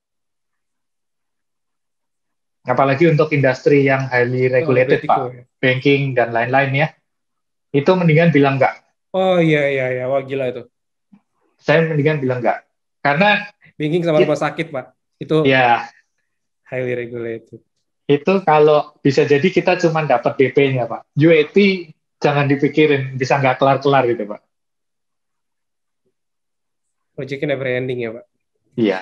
Apalagi untuk industri yang highly Oh, regulated beresiko Pak, ya. banking dan lain-lain ya, itu mendingan bilang enggak. Oh iya iya iya, wah gila itu. Saya mendingan bilang enggak. Karena Banking sama rumah sakit Pak, itu ya highly regulated. itu kalau bisa jadi kita cuma dapat DP-nya Pak. UAT jangan dipikirin, bisa nggak kelar-kelar gitu Pak. Projectnya never ending ya Pak. Iya,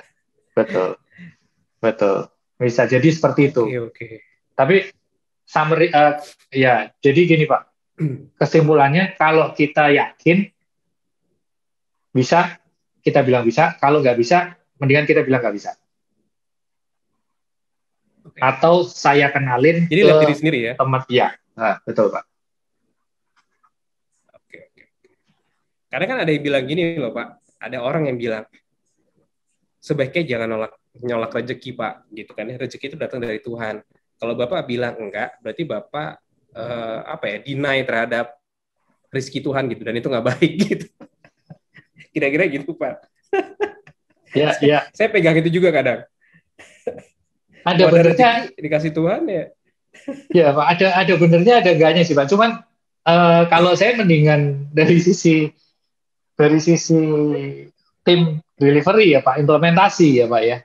betul, betul. Bisa jadi seperti itu. Oke oke. Tapi summary, ya, jadi gini Pak. Kesimpulannya, kalau kita yakin bisa, kita bilang bisa. Kalau nggak bisa, mendingan kita bilang nggak bisa. Oke. Atau saya kenalin Jadi ke lihat diri sendiri ya. teman. Ya, nah, betul Pak. Oke oke. Karena kan ada yang bilang gini loh Pak, ada orang yang bilang sebaiknya jangan nyolak rezeki Pak, gitu kan ya. Rezeki itu datang dari Tuhan. Kalau Bapak bilang enggak, berarti Bapak apa ya, deny terhadap rezeki Tuhan gitu, dan itu nggak baik gitu. Kira-kira gitu Pak. Ya, saya, ya. saya pegang itu juga kadang. Ada Kalau ada benernya, rezeki dikasih Tuhan ya. ya Pak. Ada benernya, ada enggaknya sih Pak. Cuman kalau saya mendingan dari sisi tim delivery ya Pak, implementasi ya Pak ya.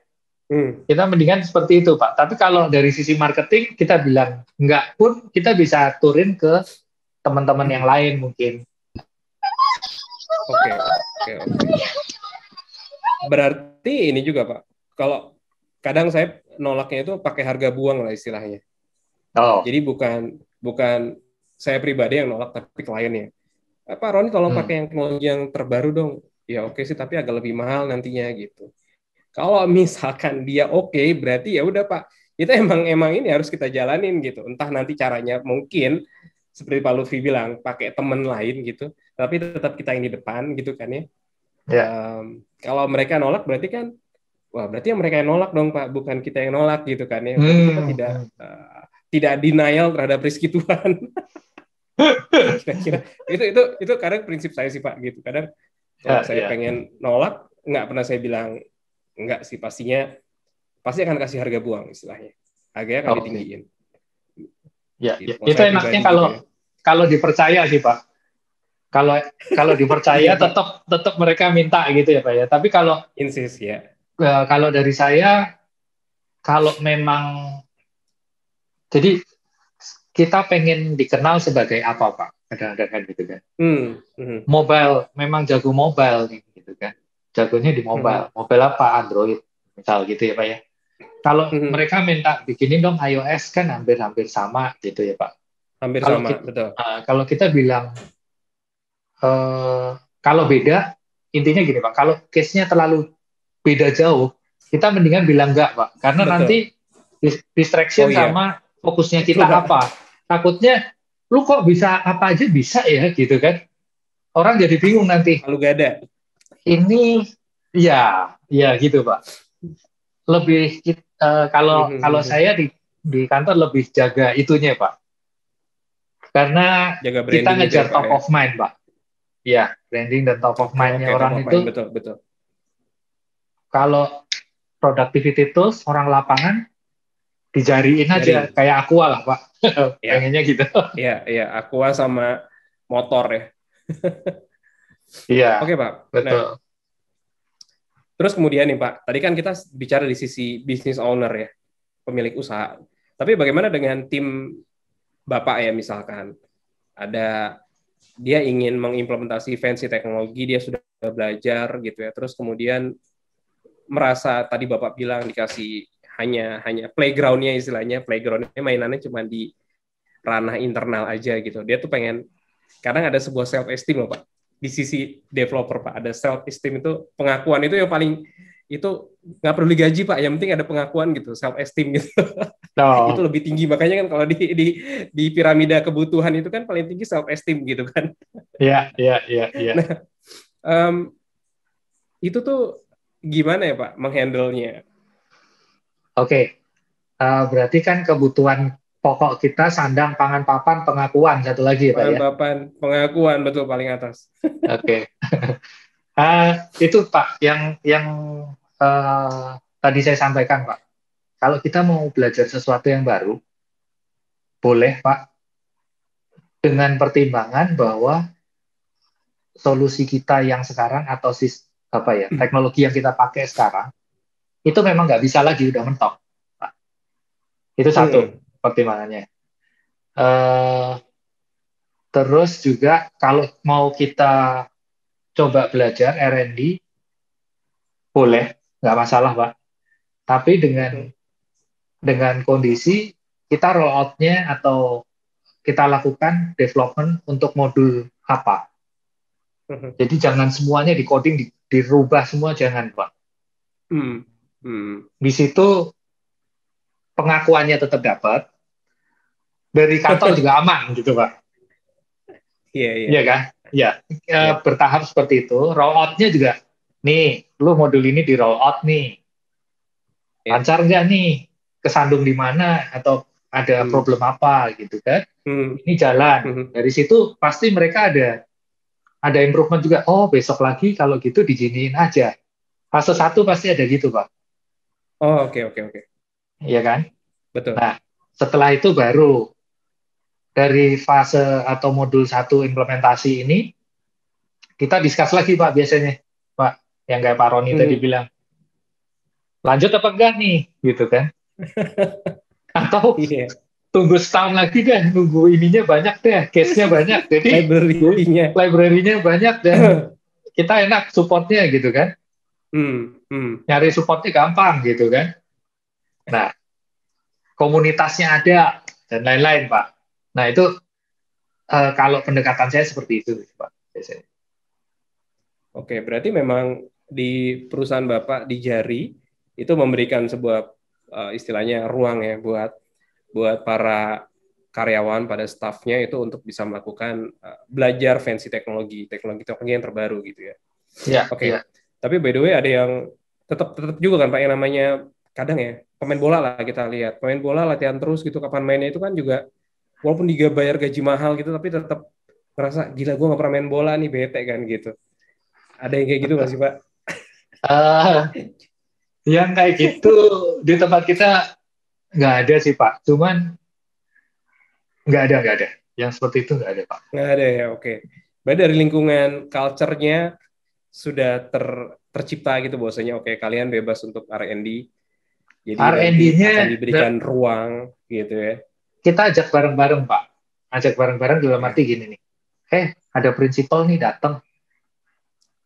Kita mendingan seperti itu Pak. Tapi kalau dari sisi marketing kita bilang enggak pun kita bisa turin ke teman-teman yang lain mungkin. Oke, oke, oke. Berarti ini juga Pak, kalau kadang saya nolaknya itu pakai harga buang lah istilahnya. Oh. Jadi bukan bukan saya pribadi yang nolak, tapi kliennya. Pak Roni tolong pakai yang teknologi yang terbaru dong. Ya oke sih, tapi agak lebih mahal nantinya gitu. Kalau misalkan dia oke, berarti ya udah Pak, kita emang ini harus kita jalanin gitu. Entah nanti caranya mungkin seperti Pak Lutfi bilang pakai teman lain gitu, tapi tetap kita yang di depan gitu kan ya. Ya. Kalau mereka nolak berarti kan, wah berarti yang mereka yang nolak dong Pak, bukan kita yang nolak gitu kan ya. Berarti kita tidak denial terhadap rezeki Tuhan. Kira-kira itu kadang prinsip saya sih Pak gitu. Kadang kalau saya pengen nolak, nggak pernah saya bilang enggak sih, pasti akan kasih harga buang istilahnya. Harganya akan ditinggiin. Ya, gitu. Itu enaknya kalau dipercaya sih Pak. Kalau dipercaya iya, tetap mereka minta gitu ya Pak ya. Tapi kalau insist ya. Kalau dari saya, kalau memang jadi kita pengen dikenal sebagai apa Pak? Kadang-kadang kan gitu kan. Mobile, memang jago mobile nih gitu kan. Jagonya di mobile. Mobile apa? Android misal gitu ya Pak ya. Kalau mereka minta bikinin dong iOS kan hampir-hampir sama gitu ya Pak. Hampir Kalau sama, kita, betul. Kalau kita bilang kalau beda, intinya gini Pak, kalau case-nya terlalu beda jauh, kita mendingan bilang enggak Pak, karena Betul. nanti distraction sama fokusnya kita apa. Takutnya, lu kok bisa apa aja bisa ya gitu kan. Orang jadi bingung nanti. Kalau gak ada. Ini, ya gitu Pak. Lebih, kalau saya di kantor lebih jaga itunya Pak. Karena jaga kita ngejar ya, top of mind Pak. Ya, branding dan top of mind-nya orang itu. Betul. Kalau productivity tools, orang lapangan, dijariin aja, Jari. kayak Aqua lah Pak. Ya, Pengennya gitu. ya, Aqua sama motor ya. Iya, Oke, Pak. Nah, betul. terus kemudian nih Pak, tadi kan kita bicara di sisi business owner ya, pemilik usaha. Tapi bagaimana dengan tim Bapak ya misalkan? Ada dia ingin mengimplementasi fancy teknologi, dia sudah belajar gitu ya. Terus kemudian merasa tadi Bapak bilang dikasih hanya playgroundnya istilahnya, playgroundnya mainannya cuma di ranah internal aja gitu. Dia tuh pengen kadang ada sebuah self esteem loh Pak. Di sisi developer Pak, ada self esteem itu pengakuan itu yang paling itu nggak perlu digaji Pak, yang penting ada pengakuan gitu, self esteem gitu. Itu No. lebih tinggi makanya kan kalau di piramida kebutuhan itu kan paling tinggi self esteem gitu kan. Iya, iya, iya, iya. Nah, um, itu tuh gimana ya Pak menghandle-nya? Oke, berarti kan kebutuhan pokok kita sandang, pangan, papan, pengakuan satu lagi ya Pak Pangan ya. papan, pengakuan betul paling atas. Oke. Itu Pak yang tadi saya sampaikan Pak. Kalau kita mau belajar sesuatu yang baru, boleh Pak, dengan pertimbangan bahwa solusi kita yang sekarang atau apa ya teknologi yang kita pakai sekarang itu memang nggak bisa lagi udah mentok Pak. Itu satu Hmm. pertimbangannya. Eh, Terus juga kalau mau kita coba belajar R&D boleh, nggak masalah Pak. Tapi dengan kondisi kita roll out-nya atau kita lakukan development untuk modul apa. Jadi jangan semuanya di coding dirubah semua, jangan Pak. Hmm. Hmm. Di situ pengakuannya tetap dapat, dari kantor juga aman gitu Pak. Iya, iya. Iya kan? Ya, Iya. bertahap seperti itu. Roll out-nya juga, nih, lu modul ini di roll out nih. Iya. Lancar nggak nih? Kesandung di mana? Atau ada Hmm. problem apa gitu kan? Hmm. Ini jalan. Hmm. Dari situ pasti mereka ada improvement juga. Oh, besok lagi kalau gitu dijiniin aja. Fase satu pasti ada gitu, Pak. Oh, oke, oke, oke. Iya kan? Betul. Nah, setelah itu baru dari fase atau modul satu implementasi ini, kita discuss lagi, Pak, biasanya. Pak, yang kayak Pak Roni tadi Hmm. bilang, lanjut apa enggak nih? Gitu kan? Atau Iya. tunggu setahun lagi deh, nunggu ininya banyak deh, case-nya banyak. Jadi, Library-nya. library-nya banyak dan kita enak supportnya gitu kan. Hmm. Hmm. Nyari supportnya gampang gitu kan. Nah, komunitasnya ada dan lain-lain Pak. Nah itu kalau pendekatan saya seperti itu Pak. Biasanya. Oke, berarti memang di perusahaan Bapak di Jari itu memberikan sebuah istilahnya ruang ya buat buat para karyawan pada staffnya itu untuk bisa melakukan belajar fancy teknologi yang terbaru gitu ya. Iya, iya. Oke, tapi by the way ada yang tetap tetap juga kan Pak yang namanya kadang ya pemain bola lah kita lihat pemain bola latihan terus gitu kapan mainnya itu kan juga walaupun dibayar gaji mahal gitu tapi tetap ngerasa gila gue nggak pernah main bola nih bete kan gitu. Ada yang kayak gitu nggak sih Pak? Uh, yang kayak gitu di tempat kita nggak ada sih Pak. Cuman nggak ada. Yang seperti itu nggak ada Pak. Nggak ada ya, oke. Berarti dari lingkungan culture-nya sudah tercipta gitu bahwasanya oke kalian bebas untuk R&D, jadi nanti akan R&D-nya diberikan ruang gitu ya. kita ajak bareng-bareng Pak. Ajak bareng-bareng dalam Oke. arti gini nih. Ada prinsipal nih datang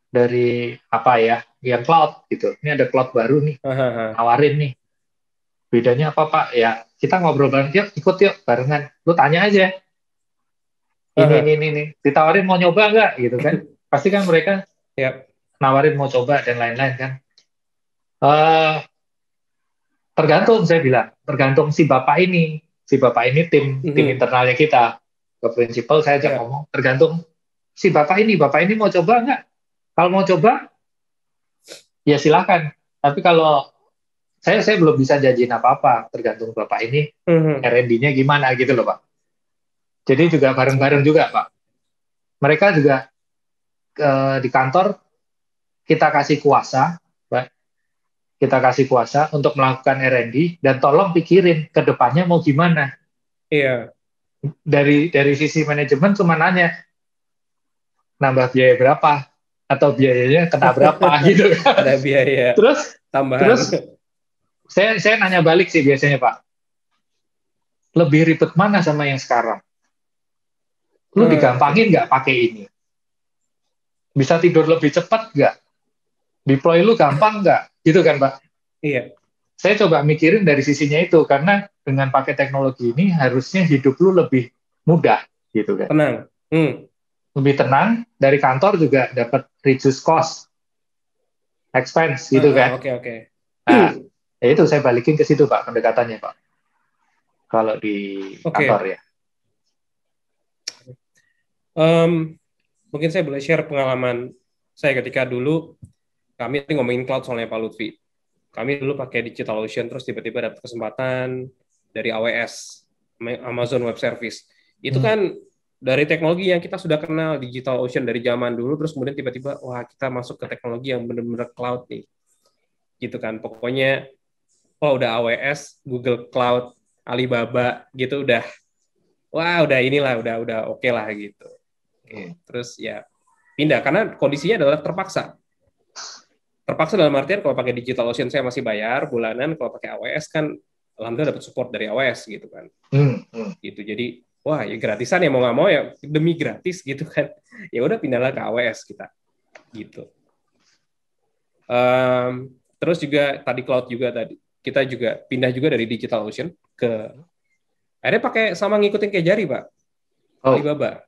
dari apa ya, yang cloud gitu. Ini ada cloud baru nih, Hahaha. nawarin nih. Bedanya apa Pak? Ya kita ngobrol bareng, yuk ikut yuk barengan. Lu tanya aja, Haha. ini. Ditawarin mau nyoba nggak gitu kan? Pasti kan mereka Ya. nawarin mau coba dan lain-lain kan. Eh Tergantung saya bilang, tergantung si bapak ini tim Mhm. internalnya kita. Ke prinsipal saya ajak Ya. ngomong, tergantung si bapak ini mau coba nggak? Kalau mau coba, ya silakan. Tapi kalau saya belum bisa janjiin apa-apa, tergantung bapak ini Mhm. R&D-nya gimana gitu loh Pak. Jadi juga bareng-bareng Oke. juga Pak. Mereka juga di kantor kita kasih kuasa, Pak. kita kasih kuasa untuk melakukan R&D dan tolong pikirin ke depannya mau gimana. Iya. Dari sisi manajemen cuma nanya nambah biaya berapa atau biayanya kena berapa gitu kan. Ada biaya Terus tambahan. saya nanya balik sih biasanya Pak. Lebih ribet mana sama yang sekarang? Lu digampangin nggak pakai ini? Bisa tidur lebih cepat nggak? Deploy lu gampang nggak? Gitu kan Pak? Iya. Saya coba mikirin dari sisinya itu, karena dengan pakai teknologi ini harusnya hidup lu lebih mudah gitu kan. Tenang. Lebih tenang, dari kantor juga dapat reduce cost, expense gitu kan. Oke. Nah, ya itu saya balikin ke situ Pak, pendekatannya Pak. Kalau di kantor ya. Mungkin saya boleh share pengalaman saya ketika dulu kami ngomongin cloud soalnya Pak Lutfi. Kami dulu pakai DigitalOcean, terus tiba-tiba dapat kesempatan dari AWS, Amazon Web Service. Itu kan dari teknologi yang kita sudah kenal, DigitalOcean dari zaman dulu, terus kemudian tiba-tiba, wah kita masuk ke teknologi yang benar-benar cloud nih. Gitu kan, pokoknya, udah AWS, Google Cloud, Alibaba, gitu udah, wah udah inilah, udah oke lah gitu. Terus ya pindah, karena kondisinya adalah terpaksa dalam artian kalau pakai DigitalOcean saya masih bayar bulanan, kalau pakai AWS kan alhamdulillah dapat support dari AWS gitu kan. Gitu. Jadi wah ya gratisan ya mau nggak mau ya demi gratis gitu kan. Ya udah pindahlah ke AWS kita. Gitu. Terus juga tadi cloud juga tadi kita juga pindah juga dari DigitalOcean ke akhirnya pakai sama ngikutin kayak Jari Pak. Alibaba.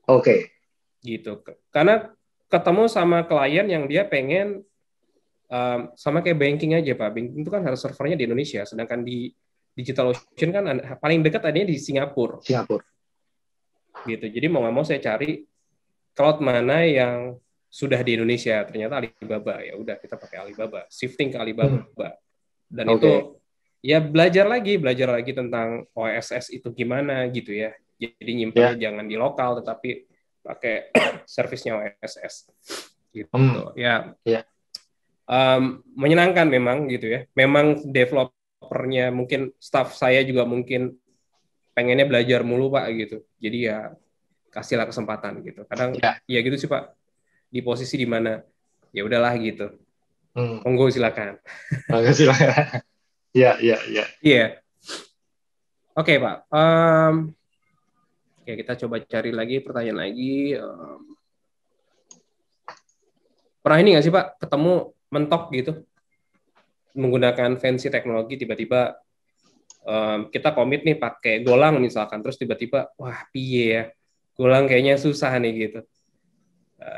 Oke. Gitu. Karena ketemu sama klien yang dia pengen sama kayak banking aja Pak. Banking itu kan harus servernya di Indonesia, sedangkan di DigitalOcean kan paling dekat adanya di Singapura. Gitu. Jadi mau nggak mau saya cari cloud mana yang sudah di Indonesia. Ternyata Alibaba. Ya udah kita pakai Alibaba, shifting ke Alibaba. Dan itu ya belajar lagi tentang OSS itu gimana gitu ya. Jadi nyimpannya jangan di lokal tetapi pakai servisnya OSS. Gitu. Ya. Menyenangkan memang gitu ya. Memang developernya mungkin staff saya juga mungkin pengennya belajar mulu Pak gitu. Jadi ya kasihlah kesempatan gitu. Kadang ya gitu sih Pak. Di posisi di mana ya udahlah gitu. Monggo silakan. Silakan. Iya. Iya. Oke Pak. Oke kita coba cari lagi pertanyaan lagi. Pernah ini nggak sih Pak ketemu mentok gitu menggunakan fancy teknologi tiba-tiba kita komit nih pakai Golang misalkan terus tiba-tiba wah piye ya Golang kayaknya susah nih gitu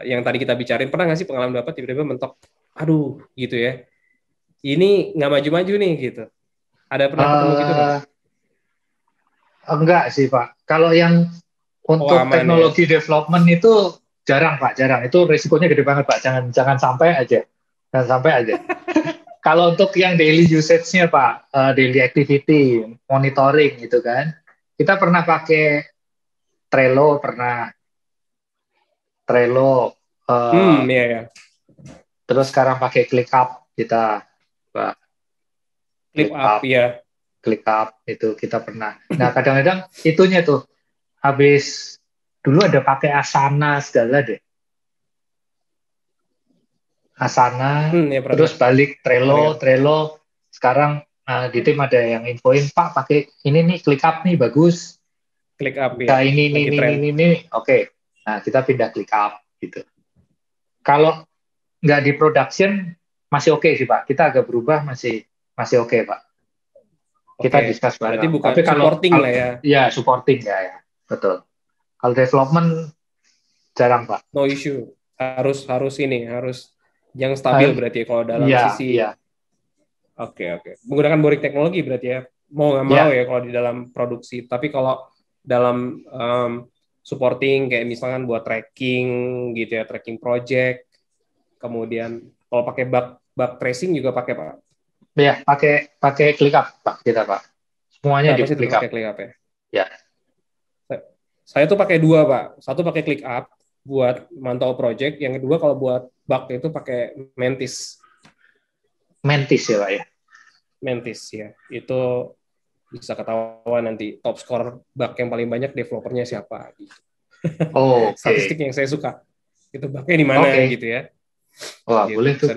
yang tadi kita bicarain pernah nggak sih pengalaman Bapak tiba-tiba mentok aduh gitu ya ini nggak maju-maju nih gitu ada pernah ketemu gitu Pak? Enggak sih Pak kalau yang untuk teknologi development itu jarang Pak itu risikonya gede banget Pak jangan sampai aja Kalau untuk yang daily usage-nya Pak, daily activity, monitoring gitu kan, kita pernah pakai Trello, Iya. Terus sekarang pakai ClickUp kita, Pak. ClickUp itu kita pernah. Nah kadang-kadang itunya tuh, habis dulu ada pakai Asana segala deh. Asana, terus balik Trello, sekarang di tim ada yang infoin, Pak pakai ini nih, ClickUp nih, bagus. ClickUp ya. Ini, oke. Nah, kita pindah ClickUp, gitu. Kalau nggak di production, masih oke sih, Pak. Kita agak berubah, masih oke, Pak. Kita discuss bareng. Berarti bukan tapi supporting lah ya. Ya, supporting, ya. Betul. Kalau development, jarang, Pak. No issue. Harus yang stabil berarti kalau dalam sisi Oke. Menggunakan boring teknologi berarti ya. Mau nggak mau ya kalau di dalam produksi. Tapi kalau dalam supporting kayak misalkan buat tracking gitu ya, tracking project. Kemudian kalau pakai bug tracing juga pakai Pak. Ya, pakai ClickUp Pak kita Pak. Semuanya di ClickUp. Pakai ClickUp ya. Ya. Saya tuh pakai dua Pak. Satu pakai ClickUp buat mantau project. Yang kedua kalau buat bug itu pakai Mantis. Mantis ya Pak ya? Mantis ya. Itu bisa ketahuan nanti top score bug yang paling banyak developernya siapa gitu. Oh, Statistik oke. yang saya suka. Itu bugnya di mana Oke. gitu ya. Wah, Gitu boleh tuh.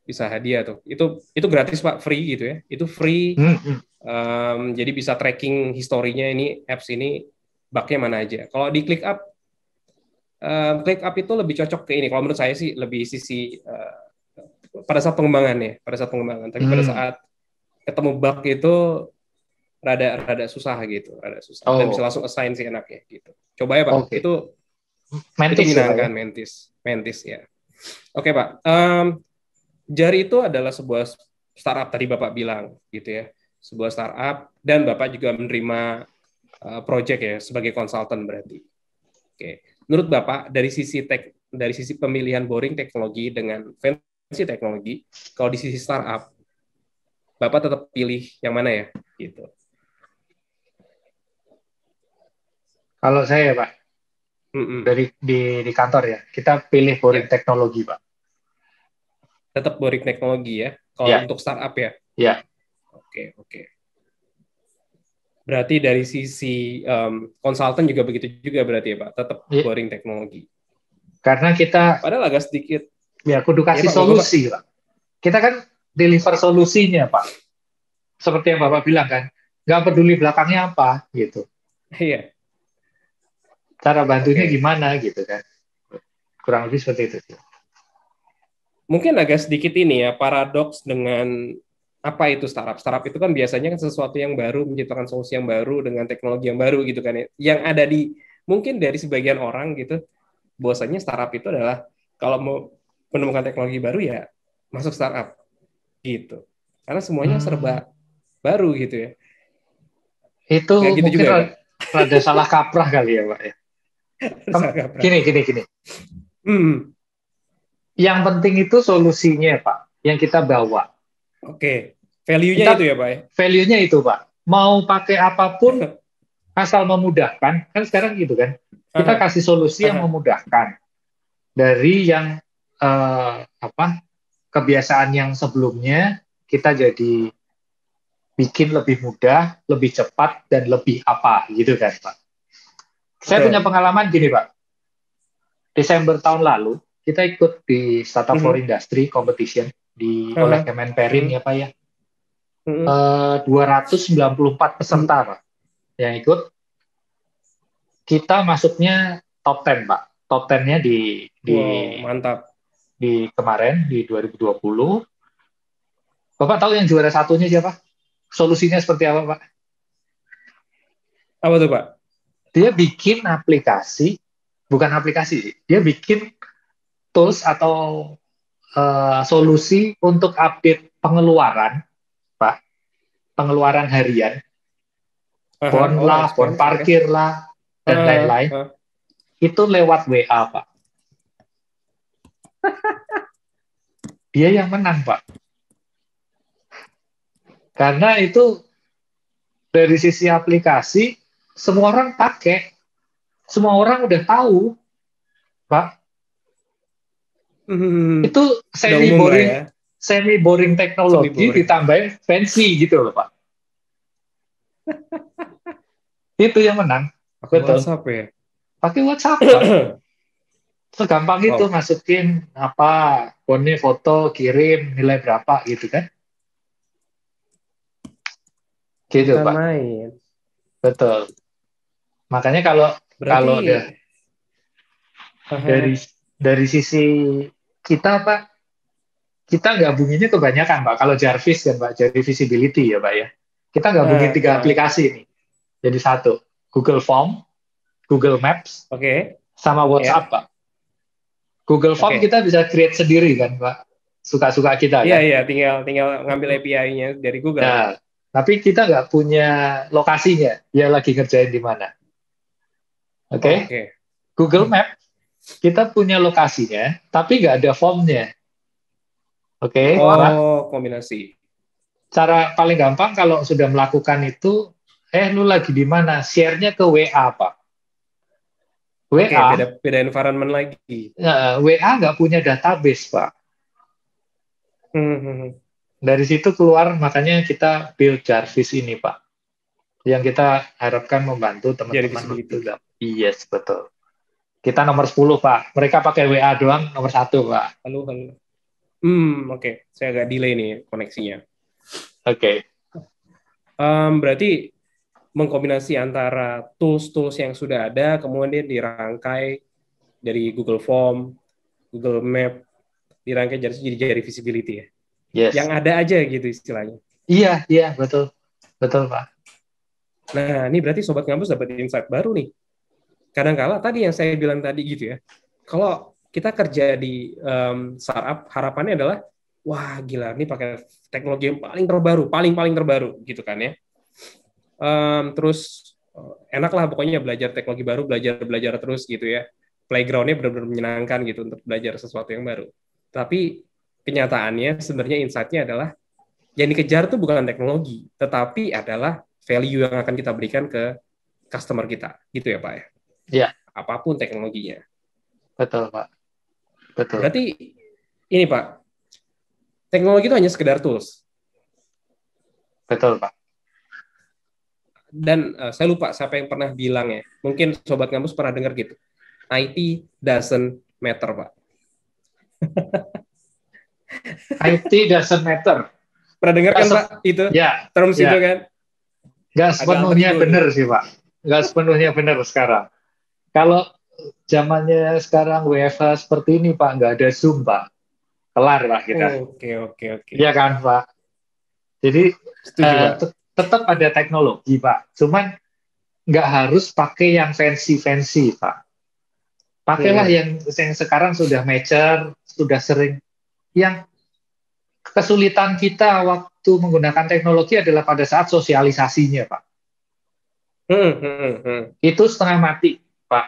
bisa hadiah tuh. Itu gratis Pak, free gitu ya. Itu free. Hmm, hmm. Jadi bisa tracking historinya ini apps ini bugnya mana aja. Kalau di ClickUp itu lebih cocok ke ini. Kalau menurut saya sih lebih sisi pada saat pengembangan ya, pada saat pengembangan. Tapi pada Hmm. saat ketemu bug itu rada susah gitu, rada susah. Dan bisa Oh, langsung assign sih enaknya gitu. Coba ya Pak, oke. itu Mantis ya Pak ya? menyenangkan Mantis ya. Oke Pak, Jari itu adalah sebuah startup tadi Bapak bilang gitu ya, sebuah startup dan Bapak juga menerima project ya sebagai konsultan berarti. Oke, menurut Bapak dari sisi pemilihan boring teknologi dengan fancy teknologi, kalau di sisi startup, Bapak tetap pilih yang mana ya? Gitu. Kalau saya Pak, Mm-mm. di kantor ya, kita pilih boring Ya, teknologi Pak. tetap boring teknologi ya. Kalau Ya, untuk startup ya. ya. Oke, oke. Berarti dari sisi konsultan juga begitu juga berarti ya Pak, tetap Ya. boring teknologi. Karena kita Padahal agak sedikit. ya kudu Ya kasih Pak, monggo Pak. solusi Pak. Kita kan deliver solusinya Pak. Seperti yang Bapak bilang kan, nggak peduli belakangnya apa gitu. Iya, Cara bantunya oke. gimana gitu kan. Kurang lebih seperti itu. Mungkin agak sedikit ini ya, paradoks dengan apa itu startup. Startup itu kan biasanya kan sesuatu yang baru, menciptakan solusi yang baru dengan teknologi yang baru gitu kan ya. Yang ada mungkin dari sebagian orang gitu, bahwasanya startup itu adalah kalau mau menemukan teknologi baru ya masuk startup gitu. Karena semuanya Hmm, serba baru gitu ya. itu Nggak gitu mungkin juga ya, Pak? rada salah kaprah kali ya Pak ya. Salah kaprah. Gini. Hmm, Yang penting itu solusinya Pak, yang kita bawa. oke. Value-nya itu Kita ya, Pak. value-nya itu Pak. Mau pakai apapun asal memudahkan, kan sekarang gitu kan. Kita Aha, kasih solusi yang aha. memudahkan dari yang apa kebiasaan yang sebelumnya kita jadi bikin lebih mudah, lebih cepat dan lebih apa gitu kan Pak. Saya punya Betul. pengalaman gini Pak. Desember tahun lalu kita ikut di Startup for Mhm. Industry Competition oleh Aha. Kemenperin Mhm. ya Pak ya. Mhm. 294 peserta Pak yang ikut. Kita masuknya top 10 Pak. Top 10-nya Wow, mantap. di kemarin di 2020. Bapak tahu yang juara satunya siapa? Solusinya seperti apa Pak? Apa tuh, Pak? Dia bikin aplikasi, bukan aplikasi, dia bikin tools atau solusi untuk update pengeluaran, Pak, pengeluaran harian, Aha. bon Oh, lah, bon expense, oke. parkir lah, dan Aha. lain-lain, Aha. itu lewat WA, Pak. Dia yang menang, Pak. Karena itu dari sisi aplikasi, semua orang pakai, semua orang udah tahu, Pak. Hmm. Itu Udah umum lah ya. semi boring Semi teknologi boring. ditambahin fancy gitu loh, Pak. Itu yang menang. Pakai Betul. WhatsApp ya. Pakai WhatsApp, Pak. Segampang itu Wow. masukin apa, pone foto, kirim nilai berapa gitu kan. Gitu, Bukan Pak. main. Betul. Makanya kalau Berarti, kalau dari aha. dari sisi kita, Pak, kita gabunginnya kebanyakan, Pak. Kalau Jarvis kan, Pak, jadi visibility ya, Pak ya. Kita gabungin Ah, 3 ah. aplikasi ini. Jadi satu, Google Form, Google Maps, Oke. sama WhatsApp, Ya. Pak. Google Form Oke. kita bisa create sendiri kan, Pak. Suka-suka kita Iya, kan. iya. Tinggal ngambil API-nya dari Google. Nah, tapi kita nggak punya lokasinya. Dia lagi ngerjain di mana. Oke? Okay? Oke. Google Map, kita punya lokasinya, tapi nggak ada formnya. Oke, okay, Pak? Oh, kombinasi. Cara paling gampang kalau sudah melakukan itu, lu lagi di mana? Share-nya ke WA, Pak. Oke, beda WA, beda environment lagi. WA nggak punya database, Pak. Hmm, hmm, hmm. Dari situ keluar, makanya kita build Jarvis ini, Pak. Yang kita harapkan membantu Jadi teman-teman visibility. untuk yes, betul. Kita nomor 10, Pak. Mereka pakai WA doang, nomor 1, Pak. Halo, halo. Oke. Saya agak delay nih koneksinya. Oke. Berarti mengkombinasi antara tools-tools yang sudah ada, kemudian dirangkai dari Google Form, Google Map, dirangkai jadi visibility ya. Yang Yes. ada aja gitu istilahnya. Iya, betul. Betul, Pak. Nah, ini berarti Sobat Ngampus dapat insight baru nih. Kadang-kala tadi yang saya bilang tadi gitu ya, kalau kita kerja di startup, harapannya adalah, wah gila, ini pakai teknologi yang paling terbaru, paling terbaru gitu kan ya. Terus enak lah pokoknya belajar teknologi baru, belajar terus gitu ya. Playground-nya benar-benar menyenangkan gitu untuk belajar sesuatu yang baru. Tapi kenyataannya sebenarnya insight-nya adalah yang dikejar tuh bukan teknologi, tetapi adalah value yang akan kita berikan ke customer kita. Gitu ya Pak ya? Iya. Apapun teknologinya. Betul, Pak. Betul. Berarti ini Pak, teknologi itu hanya sekedar tools. Betul, Pak. Dan saya lupa siapa yang pernah bilang ya. Mungkin Sobat Ngampus pernah dengar gitu. IT doesn't matter, Pak. IT doesn't matter. Pernah dengar kan, Pak, itu? Ya, Terms ya. itu kan? Nggak sepenuhnya benar sih, Pak. Nggak sepenuhnya benar sekarang. Kalau zamannya sekarang WFH seperti ini, Pak, nggak ada Zoom, Pak. Kelar, Pak, kita. Oke. Iya kan, Pak? Jadi, Setuju, Pak. tetap ada teknologi, Pak. Cuman nggak harus pakai yang fancy-fancy, Pak. Pakailah yang sekarang sudah mature, sudah sering. Yang kesulitan kita waktu menggunakan teknologi adalah pada saat sosialisasinya, Pak. Itu setengah mati, Pak.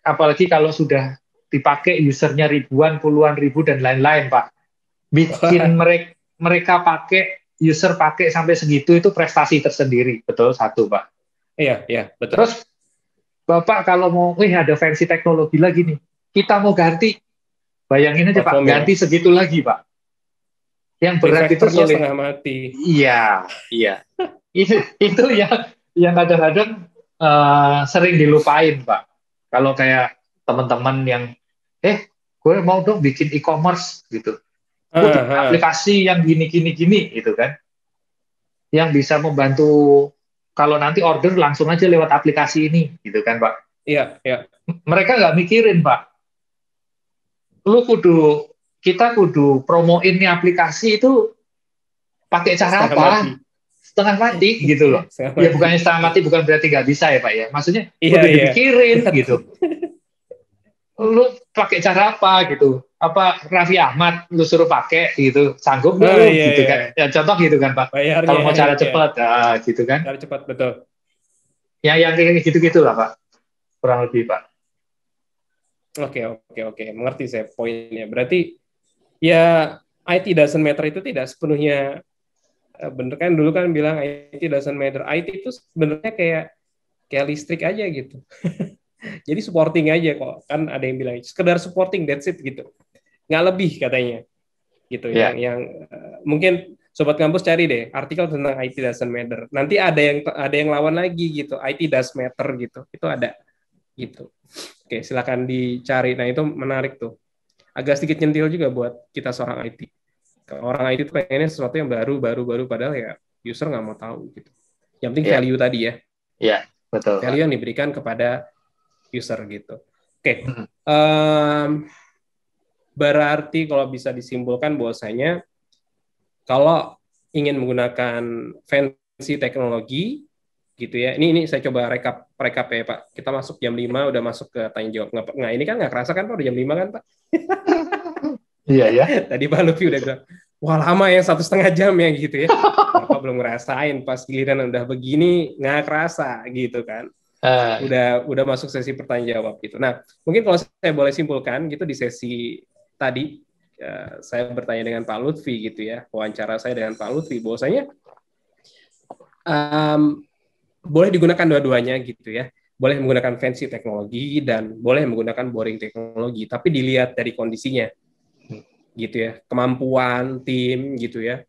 Apalagi kalau sudah dipakai usernya ribuan, puluhan ribu, dan lain-lain, Pak. Bikin mereka pakai, user pakai sampai segitu, itu prestasi tersendiri. Betul, satu, Pak. Iya, betul. Terus, Bapak kalau mau, ada fancy teknologi lagi nih, kita mau ganti, bayangin aja, Pak, ganti segitu lagi, Pak. Yang berat itu sulit. Setengah mati. Iya. Itu yang kadang-kadang sering dilupain, Pak. Kalau kayak teman-teman yang, gue mau dong bikin e-commerce gitu. Gue bikin aplikasi yang gini, gitu kan. Yang bisa membantu kalau nanti order langsung aja lewat aplikasi ini, gitu kan, Pak. Iya. Mereka nggak mikirin, Pak. Kita kudu promoin nih aplikasi itu pakai cara apa? Setengah mati gitu loh. Ya bukannya setengah mati bukan berarti nggak bisa ya Pak ya. Maksudnya udah dipikirin gitu. Lu pakai cara apa gitu? Apa Raffi Ahmad lu suruh pakai gitu, sanggup nggak lu gitu kan? Ya contoh gitu kan Pak. Kalau mau cara cepat, gitu kan? Cara cepat betul. Yang kayak gitu-gitu lah Pak. Kurang lebih Pak. Oke. Mengerti saya poinnya. Berarti ya IT doesn't matter itu tidak sepenuhnya bener kan, dulu kan bilang IT doesn't matter. IT itu sebenarnya kayak listrik aja gitu. Jadi supporting aja kok. Kan ada yang bilang sekedar supporting, that's it gitu. Nggak lebih katanya. Gitu. Yeah. Yang mungkin Sobat Kampus cari deh artikel tentang IT doesn't matter. Nanti ada yang lawan lagi gitu. IT does matter gitu. Itu ada gitu. Oke, silakan dicari. Nah, itu menarik tuh. Agak sedikit nyentil juga buat kita seorang IT. Orang IT itu pengennya sesuatu yang baru padahal ya user nggak mau tahu gitu. Yang penting value tadi ya. Iya, betul. Value yang diberikan kepada user gitu. Oke. Berarti kalau bisa disimpulkan bahwasanya kalau ingin menggunakan fancy teknologi gitu ya. Ini saya coba rekap ya Pak. Kita masuk jam 5 udah masuk ke tanya jawab. Nggak ini kan nggak kerasa kan Pak udah jam 5 kan Pak? Iya ya. Tadi Pak Lutfi udah bilang, wah lama ya 1,5 jam ya gitu ya. Bapak belum ngerasain pas giliran udah begini nggak kerasa gitu kan. Udah masuk sesi pertanyaan jawab gitu. Nah mungkin kalau saya boleh simpulkan gitu di sesi tadi saya bertanya dengan Pak Lutfi gitu ya, wawancara saya dengan Pak Lutfi bahwasanya boleh digunakan dua-duanya gitu ya. Boleh menggunakan fancy teknologi dan boleh menggunakan boring teknologi, tapi dilihat dari kondisinya gitu ya, kemampuan tim gitu ya,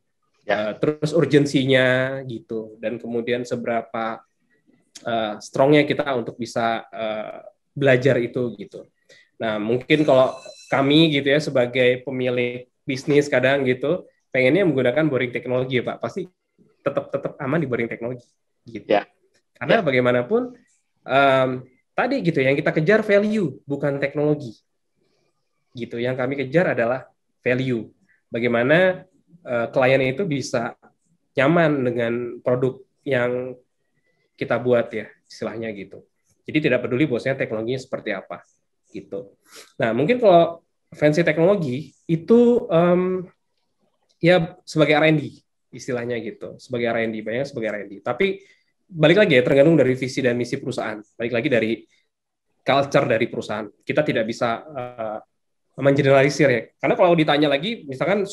terus urgensinya gitu, dan kemudian seberapa strongnya kita untuk bisa belajar itu gitu. Nah, mungkin kalau kami gitu ya sebagai pemilik bisnis kadang gitu pengennya menggunakan boring teknologi ya Pak, pasti tetap aman di boring teknologi gitu. Karena bagaimanapun tadi gitu yang kita kejar value bukan teknologi. Gitu. Yang kami kejar adalah value. Bagaimana klien itu bisa nyaman dengan produk yang kita buat ya, istilahnya gitu. Jadi tidak peduli bosnya teknologinya seperti apa gitu. Nah, mungkin kalau fancy teknologi itu ya sebagai R&D istilahnya gitu, sebagai R&D, banyak sebagai R&D. Tapi balik lagi ya, tergantung dari visi dan misi perusahaan, balik lagi dari culture dari perusahaan. Kita tidak bisa mengeneralisir ya, karena kalau ditanya lagi, misalkan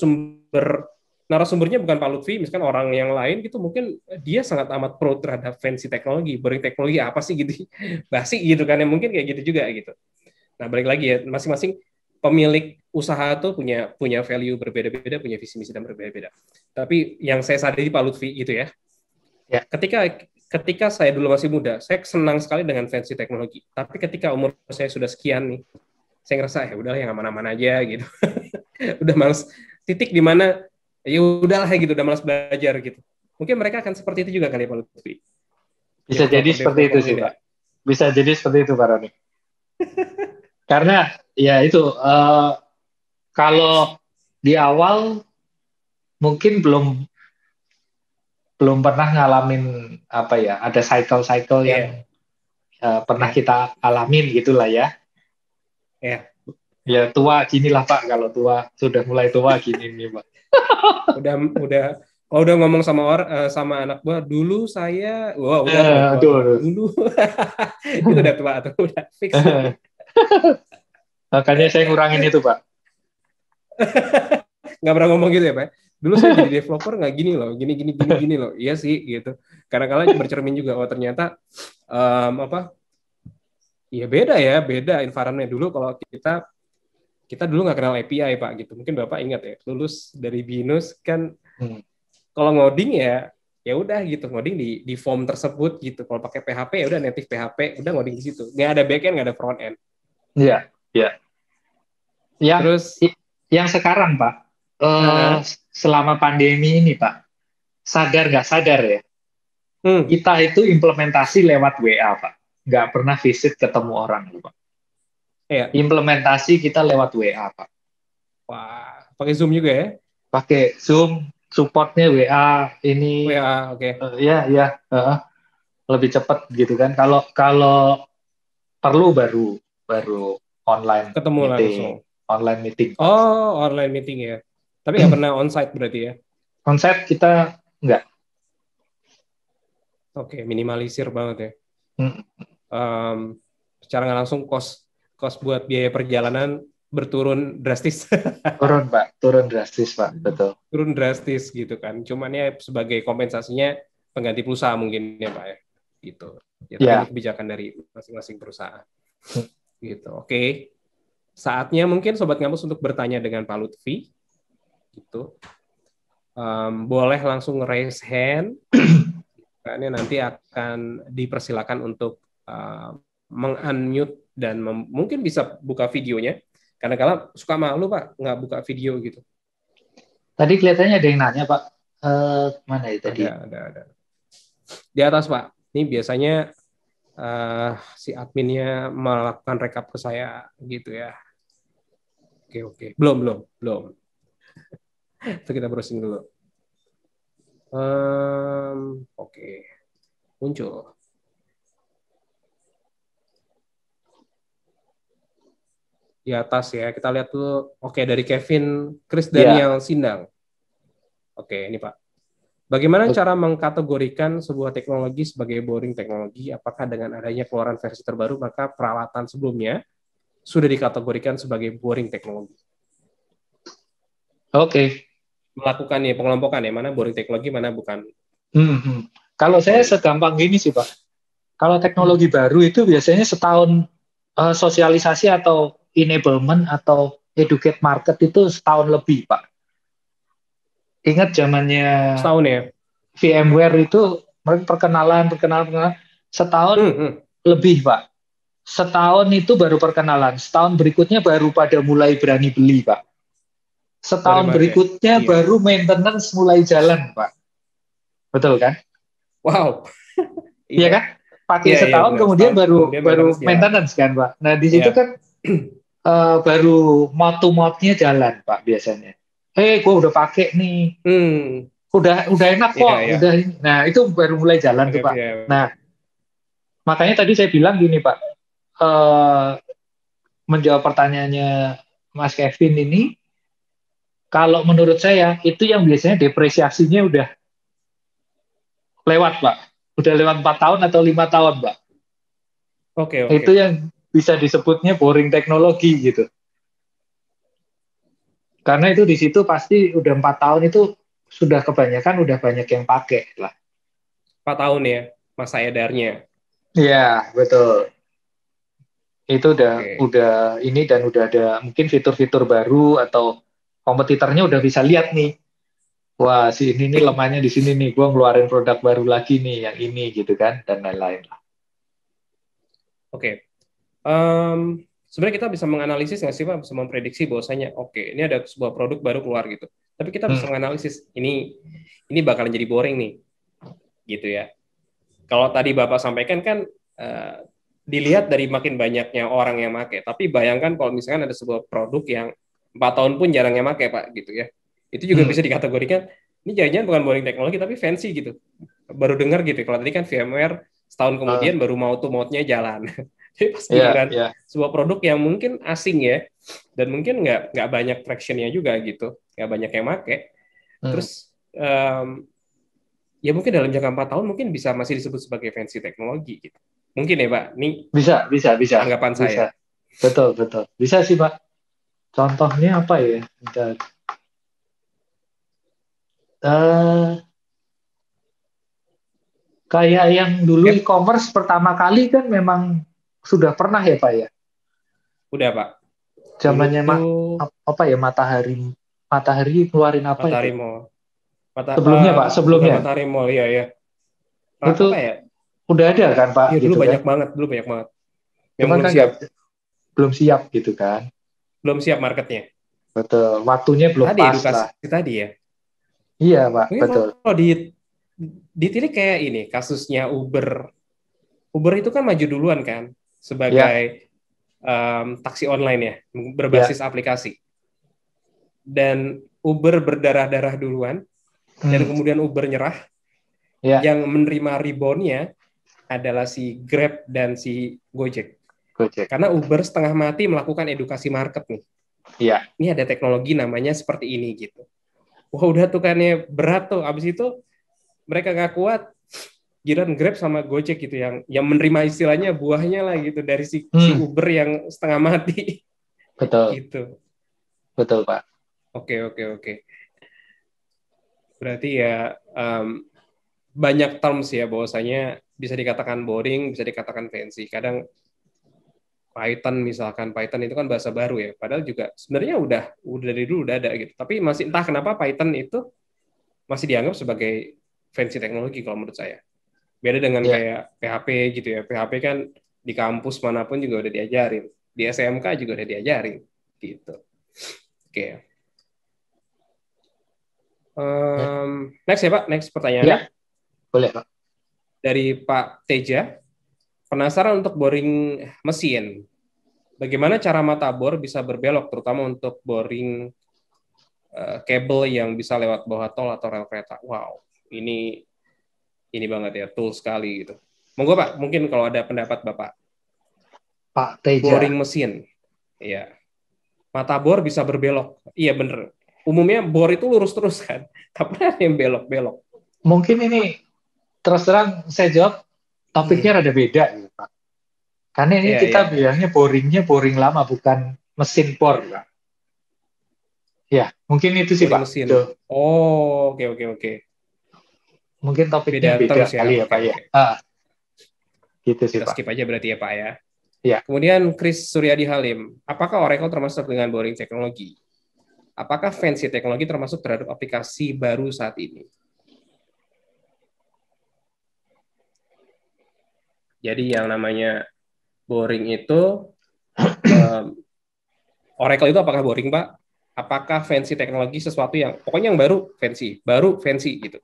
narasumbernya bukan Pak Lutfi, misalkan orang yang lain gitu, mungkin dia sangat amat pro terhadap fancy teknologi, boring teknologi apa sih gitu, basi gitu kan, ya mungkin kayak gitu juga gitu. Nah, balik lagi ya, masing-masing pemilik usaha tuh punya value berbeda-beda, punya visi misi dan berbeda-beda. Tapi yang saya sadari Pak Lutfi gitu ya. Ketika saya dulu masih muda, saya senang sekali dengan fancy teknologi. Tapi ketika umur saya sudah sekian nih, saya ngerasa ya udahlah yang aman-aman aja gitu. Udah males, titik di mana ya udahlah gitu, udah malas belajar gitu. Mungkin mereka akan seperti itu juga kali ya Pak Lutfi. Bisa jadi seperti itu sih Pak. Bisa jadi seperti itu Pak Roni. Karena ya itu kalau di awal mungkin belum pernah ngalamin apa ya, ada cycle yang pernah kita alamin gitulah ya. Ya tua ginilah Pak, kalau tua sudah mulai tua gini nih Pak. udah ngomong sama anak gua dulu saya udah tua. Dulu itu udah tua atau udah fix. Makanya saya ngurangin itu Pak. Nggak pernah ngomong gitu ya Pak. Dulu saya jadi developer nggak gini loh, gini loh. Iya sih gitu. Kadang-kadang bercermin juga, ternyata ya beda environment dulu. Kalau kita dulu nggak kenal API Pak gitu. Mungkin Bapak ingat ya, lulus dari BINUS kan kalau ngoding ya udah gitu, ngoding di form tersebut gitu. Kalau pakai PHP ya udah native PHP, udah ngoding di situ. Nggak ada backend, nggak ada front end. Iya. Terus yang sekarang Pak, selama pandemi ini Pak, sadar nggak sadar ya, kita itu implementasi lewat WA Pak, nggak pernah visit ketemu orang Pak. Implementasi kita lewat WA Pak. Wah, pakai Zoom juga ya? Pakai Zoom, supportnya WA ini. WA, oke. Lebih cepat gitu kan. Kalau perlu baru online ketemu meeting. Langsung. Online meeting. Oh, online meeting ya. Tapi nggak pernah onsite berarti ya? Onsite kita nggak. Oke, minimalisir banget ya. Secara nggak langsung cost buat biaya perjalanan berturun drastis. Turun drastis Pak, betul. Turun drastis gitu kan. Cuman ya sebagai kompensasinya pengganti pulsa mungkin ya Pak ya. Gitu. Ya, tapi ini kebijakan dari masing-masing perusahaan. Gitu. Oke. Saatnya mungkin Sobat Ngampus untuk bertanya dengan Pak Lutfi. Gitu. Boleh langsung raise hand. Karena nanti akan dipersilakan untuk meng-unmute dan mungkin bisa buka videonya. Karena kalau suka malu Pak, nggak buka video gitu. Tadi kelihatannya ada yang nanya Pak. Mana ya tadi? Ada. Di atas Pak. Ini biasanya si adminnya melakukan rekap ke saya gitu ya. Oke. Belum. Itu kita browsing dulu. Oke. Muncul. Di atas ya, kita lihat dulu. Oke, dari Kevin Chris Daniel Sindang. Oke, ini Pak. Bagaimana cara mengkategorikan sebuah teknologi sebagai boring teknologi? Apakah dengan adanya keluaran versi terbaru, maka peralatan sebelumnya sudah dikategorikan sebagai boring teknologi? Oke. Melakukan pengelompokan mana boring teknologi, mana bukan. Kalau saya segampang gini sih Pak. Kalau teknologi baru itu biasanya setahun sosialisasi atau enablement atau educate market itu setahun lebih Pak. Ingat zamannya Setahun ya? VMware itu mereka perkenalan setahun lebih, Pak. Setahun itu baru perkenalan. Setahun berikutnya baru pada mulai berani beli, Pak. Baru Setahun pakai. berikutnya Iya. baru maintenance mulai jalan, Pak. Betul kan? Wow. Iya Iya. kan? Pakai Iya, iya setahun benar. kemudian Setahun baru kemudian baru maintenance jalan. maintenance kan, Pak. Nah, di situ Iya. kan baru mod-to-modnya jalan, Pak, biasanya. Gue udah pakai nih, Hmm. udah enak Iya, kok, iya. udah ini. Nah, itu baru mulai jalan tuh, Pakai Pak. VM. Nah, makanya tadi saya bilang gini, Pak. Eh, menjawab pertanyaannya Mas Kevin ini, kalau menurut saya itu yang biasanya depresiasinya udah lewat, Pak. Udah lewat 4 tahun atau 5 tahun, Pak. Oke, Itu oke. yang bisa disebutnya boring teknologi gitu. Karena itu di situ pasti udah 4 tahun itu sudah kebanyakan udah banyak yang pakai lah. 4 tahun ya masa edarnya. Iya, betul. Itu Oke. udah ini dan udah ada mungkin fitur-fitur baru atau kompetitornya udah bisa lihat nih. Wah, si ini nih lemahnya di sini nih. Gua ngeluarin produk baru lagi nih yang ini gitu kan dan lain-lain lah. Oke. Sebenarnya kita bisa menganalisis nggak sih Pak, bisa memprediksi bahwasanya oke, ini ada sebuah produk baru keluar gitu. Tapi kita bisa Hmm. menganalisis ini bakalan jadi boring nih, gitu ya. Kalau tadi Bapak sampaikan kan dilihat dari makin banyaknya orang yang make. Tapi bayangkan kalau misalkan ada sebuah produk yang 4 tahun pun jarang yang make Pak, gitu ya. Itu juga Hmm. bisa dikategorikan ini jangan-jangan bukan boring teknologi tapi fancy gitu. Baru dengar gitu. Kalau tadi kan VMware setahun Ah, kemudian baru mau tuh mode-nya jalan. Jadi pas ya, giliran ya. sebuah produk yang mungkin asing ya dan mungkin nggak banyak traction-nya juga gitu, nggak banyak yang make. Hmm. Terus ya mungkin dalam jangka 4 tahun mungkin bisa masih disebut sebagai fancy teknologi gitu. Mungkin ya Pak, ini Bisa, anggapan saya. bisa. Betul, betul. Bisa sih, Pak. Contohnya apa ya? Eh, kayak yang dulu Yep, e-commerce pertama kali kan memang sudah pernah ya, Pak ya. udah Pak. Dulu Zamannya tuh apa ya, Matahari Matahari keluarin apa itu? Matahari Mall. Sebelumnya, Pak, Bukan sebelumnya. Matahari Mall, ya ya. Itu Apa ya? udah ada kan, Pak, Iya dulu gitu kan. banyak banget, dulu banyak banget. Yang Cuman belum kan siap, belum siap gitu kan. belum siap marketnya. Betul. Waktunya belum Tadi pas edukasi lah. tadi ya. Iya, Pak, Mungkin betul. kalau ditilik kayak ini kasusnya Uber. Uber itu kan maju duluan kan Ya, sebagai taksi online ya, ya. berbasis aplikasi. Dan Uber berdarah-darah duluan, dan Hmm, kemudian Uber nyerah, ya, yang menerima reboundnya adalah si Grab dan si Gojek. Gojek, Karena betul. Uber setengah mati melakukan edukasi market nih. Iya. Ini ada teknologi namanya seperti ini gitu. Wah udah tuh kan ya berat tuh. Abis itu mereka nggak kuat, giliran Grab sama Gojek gitu yang menerima istilahnya buahnya lah gitu dari si Hmm, Uber yang setengah mati betul. gitu. Betul, Pak. Oke, oke, oke. Berarti ya banyak terms ya bahwasanya bisa dikatakan boring, bisa dikatakan fancy. Kadang Python misalkan, Python itu kan bahasa baru ya. Padahal juga sebenarnya udah dari dulu udah ada gitu. Tapi masih entah kenapa Python itu masih dianggap sebagai fancy teknologi kalau menurut saya. Beda dengan Ya. kayak PHP gitu ya. PHP kan di kampus manapun juga udah diajarin. Di SMK juga udah diajarin gitu. Oke. Ya, Next ya Pak, next ya, pertanyaannya boleh, Pak. dari Pak Teja. Penasaran untuk boring mesin. Bagaimana cara mata bor bisa berbelok, terutama untuk boring kabel yang bisa lewat bawah tol atau rel kereta. Wow, ini banget ya, tool sekali gitu. Monggo Pak, mungkin kalau ada pendapat Bapak. Pak Teja. Boring mesin, ya. Mata bor bisa berbelok. Iya bener. Umumnya bor itu lurus terus kan, tapi ada yang belok-belok. Mungkin ini terus terang saya jawab topiknya rada beda gitu, Pak. Karena ini Iya, kita iya. bilangnya boringnya boring lama, bukan mesin bor, Pak. Ya, mungkin itu sih, Boring Pak. mesin. Itu. Oh, oke, oke, oke. Mungkin topiknya Beda beda terms ya. kali ya, Oke, Pak ya. oke. Gitu sih, Kita Pak. skip aja berarti ya Pak ya. Ya. Kemudian Chris Suryadi Halim, apakah Oracle termasuk dengan boring teknologi? apakah fancy teknologi termasuk terhadap aplikasi baru saat ini? Jadi yang namanya boring itu, Oracle itu apakah boring, Pak? Apakah fancy teknologi sesuatu yang, pokoknya yang baru fancy gitu.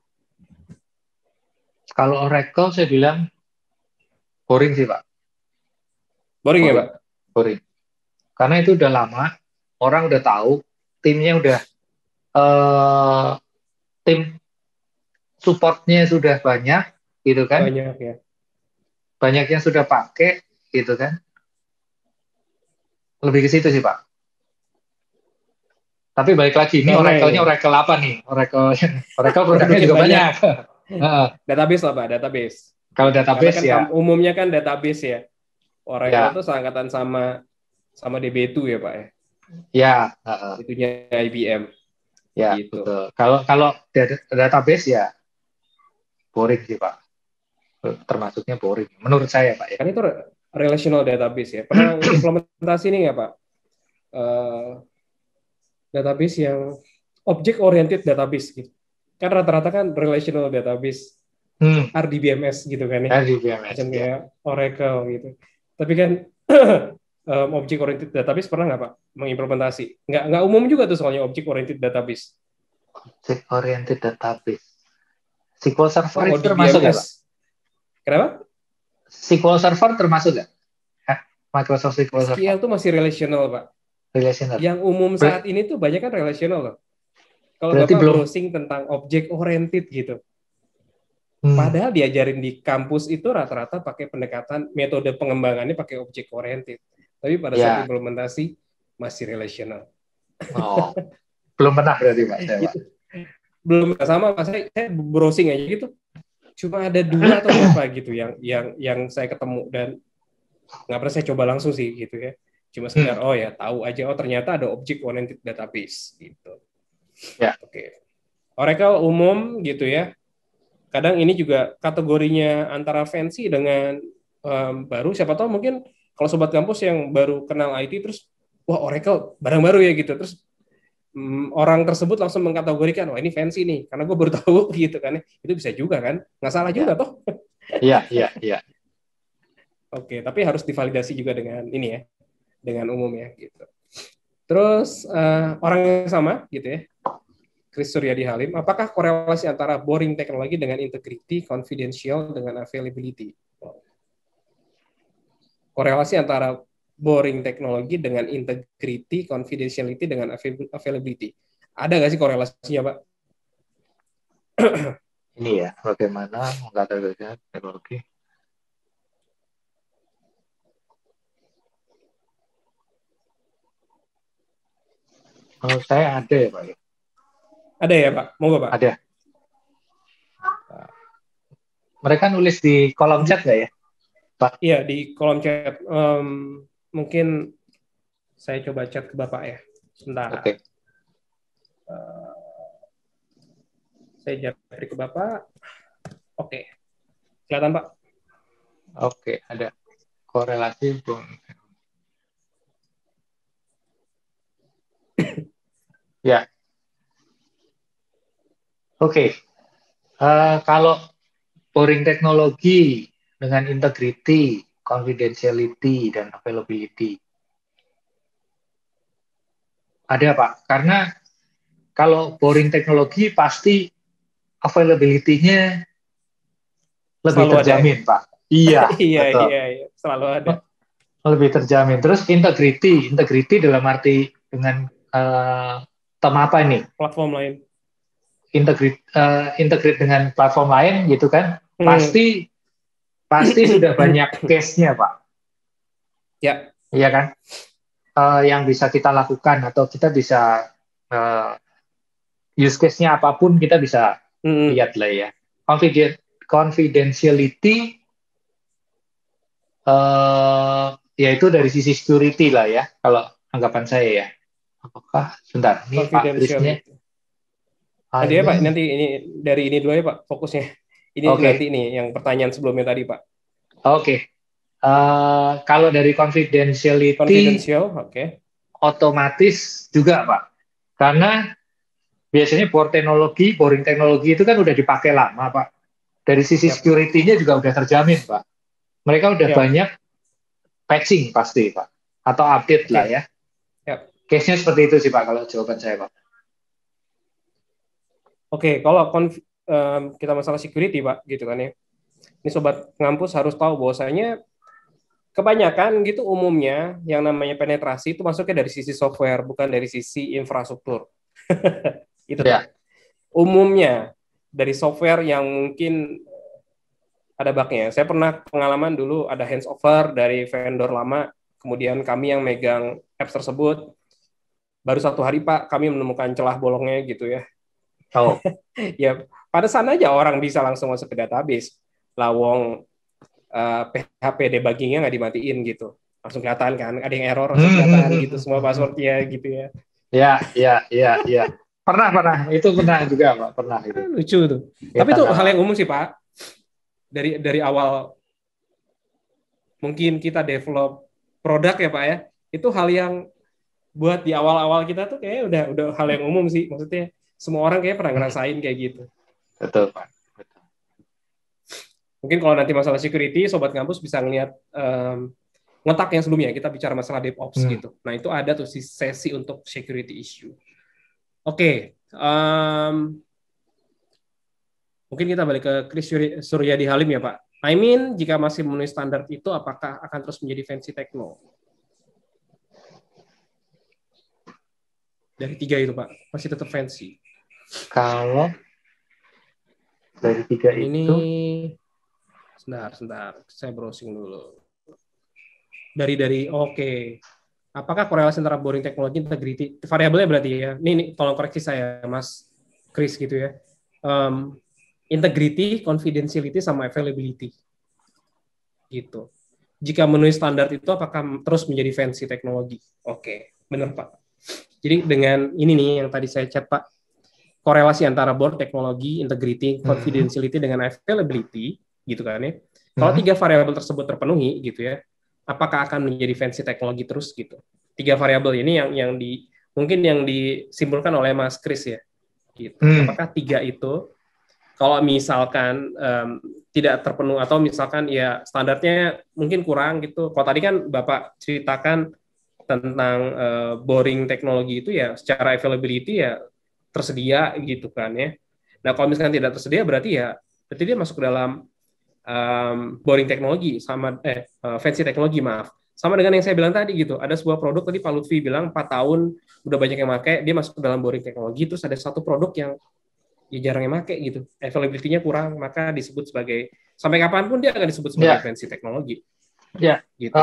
Kalau Oracle saya bilang boring sih, Pak. Boring ya, Boring, Pak? boring. Karena itu udah lama, orang udah tahu, timnya udah eh, tim supportnya sudah banyak, gitu kan? Banyak ya. Banyak yang sudah pakai, gitu kan? Lebih ke situ sih, Pak. Tapi balik lagi, ini Karena Oracle-nya ini Oracle apa nih? Oracle produknya produknya juga banyak. banyak. Heeh. Database lah, Pak, database. Kalau Gitu. Karena database kan ya, umumnya kan database ya. Oracle ya, itu seangkatan sama DB2 ya, Pak ya. ya, Itunya IBM ya, gitu. betul. Kalau kalau database ya boring sih, Pak. Termasuknya boring. Menurut saya, Pak ya. Kan itu relational database ya. Pernah implementasi ini nggak, Pak? Eh, Database yang object oriented database gitu. Kan rata-rata kan relational database, RDBMS gitu kan ya. Dari BMS Macam ya. kayak Oracle gitu. Tapi kan object oriented database pernah nggak, Pak, mengimplementasi? Nggak umum juga tuh soalnya object oriented database. Object oriented database. SQL Server Kalau itu di termasuk ya, Pak? BMS, kenapa? SQL Server termasuk nggak? Microsoft SQL Server. SQL tuh masih relational, Pak. Relational. Yang umum saat ini tuh banyak kan relational loh. Kalau Berarti Bapak belum. browsing tentang object oriented gitu, Hmm, padahal diajarin di kampus itu rata-rata pakai pendekatan metode pengembangannya pakai object oriented. Tapi pada saat ya. implementasi masih relational. Oh, belum pernah berarti, Pak. Saya, Pak. Gitu. Belum sama, Pak. Saya browsing aja gitu. Cuma ada 2 atau berapa gitu yang saya ketemu, dan nggak pernah saya coba langsung sih gitu ya. Cuma sekedar oh ya tahu aja, oh ternyata ada object oriented database gitu. Ya. Oke. Oracle umum gitu ya. Kadang ini juga kategorinya antara fancy dengan baru. Siapa tahu mungkin kalau sobat kampus yang baru kenal IT terus wah Oracle barang baru ya gitu. Terus orang tersebut langsung mengkategorikan wah ini fancy nih karena gue baru tahu gitu kan. Itu bisa juga kan. Nggak salah juga toh. Iya, iya, iya. Oke, tapi harus divalidasi juga dengan ini ya, dengan umum ya gitu. Terus orang yang sama gitu ya, Chris Suryadi Halim, apakah korelasi antara boring teknologi dengan integrity, confidential dengan availability? Korelasi antara boring teknologi dengan integrity, confidentiality dengan availability. Ada nggak sih korelasinya, Pak? Ini ya, bagaimana mengkategorikan teknologi. Menurut saya ada ya, Pak. Ada ya, Pak? Monggo, Pak. Ada. Mereka nulis di kolom chat nggak ya, Pak? Iya, di kolom chat. Mungkin saya coba chat ke Bapak ya. Sebentar. Oke. Saya japri ke Bapak. Oke. Kelihatan, Pak? Oke, ada korelasi bung. Ya. Oke. Kalau boring teknologi dengan integrity, confidentiality, dan availability. Ada, Pak. Karena kalau boring teknologi pasti availability-nya lebih Selalu terjamin, ada. Pak. Iya, Iya, betul. iya. Selalu ada. Lebih terjamin. Terus integrity dalam arti dengan term apa ini? Platform lain. Integrate dengan platform lain gitu kan? Pasti sudah banyak case-nya, Pak. Ya. Iya kan? Yang bisa kita lakukan atau kita bisa use case-nya apapun kita bisa lihat lah ya. Confidentiality yaitu dari sisi security lah ya, kalau anggapan saya ya. Apakah sebentar ini Pak Krisnya? Nanti ya Pak, nanti ini dari ini dulu ya Pak fokusnya. Ini nanti nih yang pertanyaan sebelumnya tadi Pak. Oke. Kalau dari confidentiality, confidential, oke. Otomatis juga Pak. Karena biasanya boring teknologi itu kan udah dipakai lama, Pak. Dari sisi security-nya juga udah terjamin, Pak. Mereka udah banyak patching pasti, Pak. Atau update lah ya. Case-nya seperti itu sih, Pak, kalau jawaban saya, Pak. Oke, kalau kita masalah security, Pak, gitu kan ya. Ini sobat ngampus harus tahu bahwasanya kebanyakan gitu umumnya yang namanya penetrasi itu masuknya dari sisi software, bukan dari sisi infrastruktur. Itu tuh. Umumnya dari software yang mungkin ada bugnya. Saya pernah pengalaman dulu ada handover dari vendor lama, kemudian kami yang megang apps tersebut, baru 1 hari Pak, kami menemukan celah bolongnya gitu ya. Oh. Ya, pada sana aja orang bisa langsung masuk ke database. Lawong PHP debuggingnya nggak dimatiin gitu. Langsung kelihatan kan, ada yang error, langsung kelihatan gitu, semua passwordnya gitu ya. Ya. Pernah. Itu pernah juga, Pak. Pernah itu. Lucu tuh. Tapi itu hal yang umum sih, Pak. Dari awal mungkin kita develop produk ya, Pak ya. Itu hal yang buat di awal-awal kita tuh kayak udah hal yang umum sih. Maksudnya semua orang kayak pernah ngerasain kayak gitu. Betul, Pak. Mungkin kalau nanti masalah security, Sobat Ngampus bisa ngelihat ngetak yang sebelumnya, kita bicara masalah DevOps gitu. Nah, itu ada tuh sesi untuk security issue. Oke. Mungkin kita balik ke Chris Suryadi Halim ya, Pak. I mean, jika masih memenuhi standar itu, apakah akan terus menjadi fancy techno? Dari 3 itu, Pak. Masih tetap fancy. Kalau dari 3 ini, itu... Sebentar. Saya browsing dulu. Oke. Apakah korelasi antara boring teknologi integrity? Variabelnya berarti ya. Ini tolong koreksi saya, Mas Chris gitu ya. Integrity, confidentiality, sama availability. Gitu. Jika memenuhi standar itu, apakah terus menjadi fancy teknologi? Oke. Benar, Pak. Jadi dengan ini nih yang tadi saya chat, Pak. Korelasi antara board teknologi, integrity, confidentiality dengan availability, gitu kan ya. Kalau 3 variabel tersebut terpenuhi, gitu ya, apakah akan menjadi fancy teknologi terus gitu? 3 variabel ini mungkin yang disimpulkan oleh Mas Chris ya. Gitu. Apakah 3 itu kalau misalkan tidak terpenuhi atau misalkan ya standarnya mungkin kurang gitu. Kalau tadi kan Bapak ceritakan tentang boring teknologi itu ya secara availability ya tersedia gitu kan ya. Nah kalau misalkan tidak tersedia berarti dia masuk ke dalam boring teknologi sama fancy teknologi maaf. Sama dengan yang saya bilang tadi gitu. Ada sebuah produk tadi Pak Lutfi bilang 4 tahun udah banyak yang pakai, dia masuk ke dalam boring teknologi. Terus ada satu produk yang jarang yang pakai gitu. Availability-nya kurang, maka disebut sebagai sampai kapanpun dia akan disebut sebagai fancy teknologi. Ya. Gitu.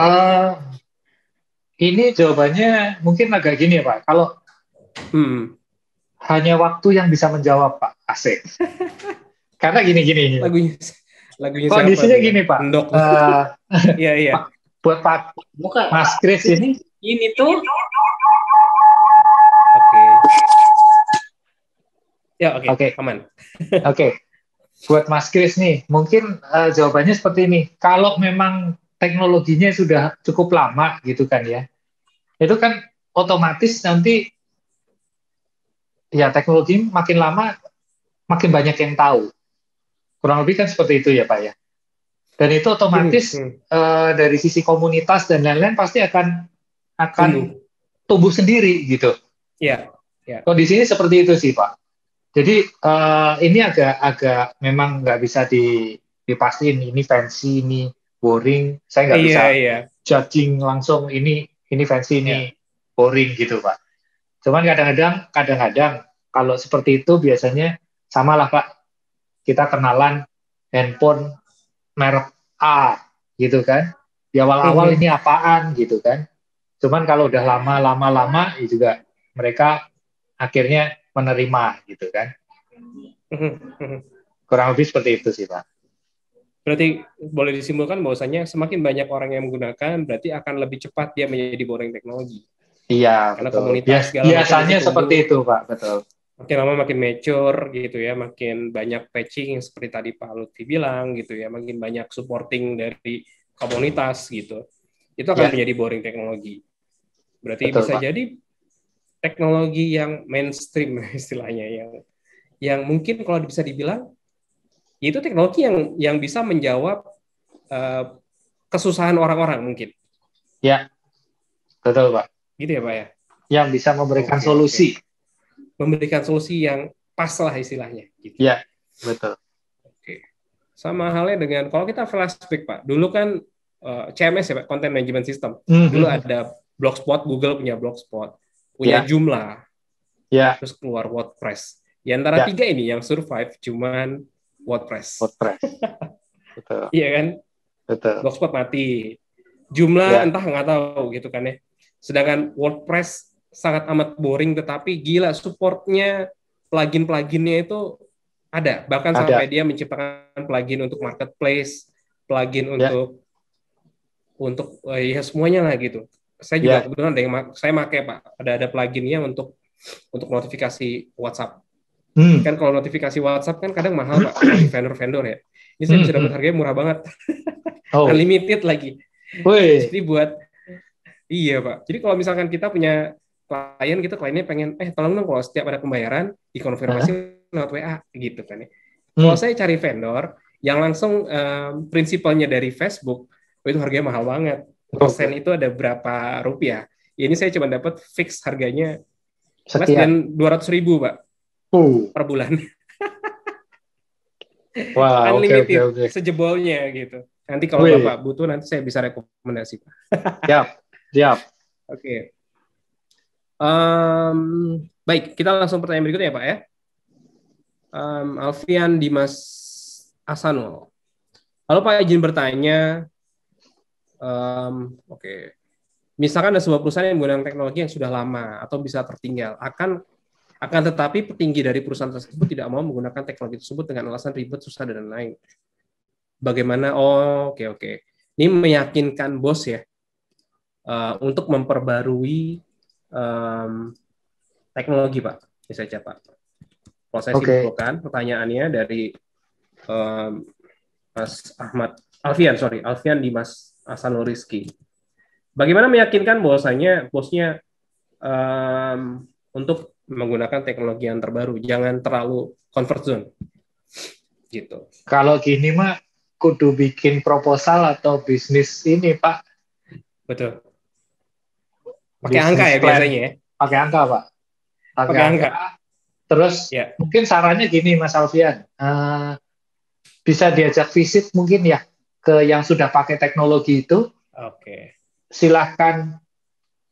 Ini jawabannya mungkin agak gini ya Pak. Kalau hanya waktu yang bisa menjawab Pak. Asik. Karena gini. Lagunya kondisinya siapa gini Pak. Iya. Buat Pak Mas Chris ini tuh. Oke. Aman. Oke. Buat Mas Chris nih, mungkin jawabannya seperti ini. Kalau memang teknologinya sudah cukup lama gitu kan ya, itu kan otomatis nanti ya teknologi makin lama makin banyak yang tahu. Kurang lebih kan seperti itu ya Pak ya. Dan itu otomatis dari sisi komunitas dan lain-lain pasti akan tumbuh sendiri gitu. Iya. Kondisinya seperti itu sih Pak. Jadi ini agak memang nggak bisa dipastiin ini fancy, ini boring. Saya nggak bisa judging langsung ini fancy, ini boring gitu Pak. Cuman kadang-kadang kalau seperti itu biasanya samalah Pak. Kita kenalan handphone merek A gitu kan. Di awal-awal ini apaan gitu kan. Cuman kalau udah lama ya juga mereka akhirnya menerima gitu kan. Kurang lebih seperti itu sih Pak. Berarti boleh disimpulkan bahwasanya semakin banyak orang yang menggunakan berarti akan lebih cepat dia menjadi boring teknologi. Iya, karena betul. Komunitas biasanya seperti itu Pak, betul. Makin lama makin mature gitu ya, makin banyak patching seperti tadi Pak Lutfi bilang gitu ya, makin banyak supporting dari komunitas gitu. Itu akan menjadi boring teknologi. Berarti betul, bisa Pak. Jadi teknologi yang mainstream istilahnya, yang mungkin kalau bisa dibilang itu teknologi yang bisa menjawab kesusahan orang-orang mungkin. Ya, betul Pak. Gitu ya Pak ya. Yang bisa memberikan solusi. Memberikan solusi yang pas lah istilahnya. Gitu. Ya, betul. Oke. Sama halnya dengan kalau kita flashback Pak, dulu kan CMS ya Pak, Content Management System. Dulu ada Blogspot, Google punya Blogspot, punya Joomla, terus keluar WordPress. Di antara tiga ini yang survive cuman WordPress. Betul. Iya kan? Betul. Blogspot mati, Joomla entah nggak tahu gitu kan ya. Sedangkan WordPress sangat amat boring, tetapi gila supportnya, plugin-pluginnya itu ada. Bahkan sampai dia menciptakan plugin untuk marketplace, plugin untuk ya semuanya lah gitu. Saya juga kebetulan ada yang saya pakai Pak. Ada pluginnya untuk notifikasi WhatsApp. Kan kalau notifikasi WhatsApp kan kadang mahal Pak dari vendor-vendor ya. Ini saya bisa dapat harganya murah banget. Unlimited lagi. Jadi iya Pak. Jadi kalau misalkan kita punya klien gitu, kliennya pengen tolong dong kalau setiap ada pembayaran dikonfirmasi lewat WA gitu kan ya. Kalau saya cari vendor yang langsung prinsipalnya dari Facebook, itu harganya mahal banget. Persen itu ada berapa rupiah. Ini saya cuma dapat fix harganya less than 200.000 Pak per bulan. Wow, unlimited sejebolnya gitu. Nanti kalau Bapak butuh nanti saya bisa rekomendasi Pak. Siap. Oke. Baik, kita langsung pertanyaan berikutnya ya Pak ya. Alfian Dimas Asanul. Halo Pak, izin bertanya. Oke. Misalkan ada sebuah perusahaan yang menggunakan teknologi yang sudah lama atau bisa tertinggal, akan tetapi petinggi dari perusahaan tersebut tidak mau menggunakan teknologi tersebut dengan alasan ribet, susah dan lain. Bagaimana? Oke. Ini meyakinkan bos ya untuk memperbarui teknologi Pak. Ini saya Pak. Kalau saya simpulkan pertanyaannya dari Mas Alfian Dimas Asanul Rizky. Bagaimana meyakinkan bosnya untuk menggunakan teknologi yang terbaru, jangan terlalu comfort zone, gitu. Kalau gini mah, kudu bikin proposal atau bisnis ini Pak. Betul. Pakai angka ya biasanya ya. Pakai angka Pak. Pakai angka. Terus mungkin sarannya gini Mas Alfian, bisa diajak visit mungkin ya ke yang sudah pakai teknologi itu. Oke. Silahkan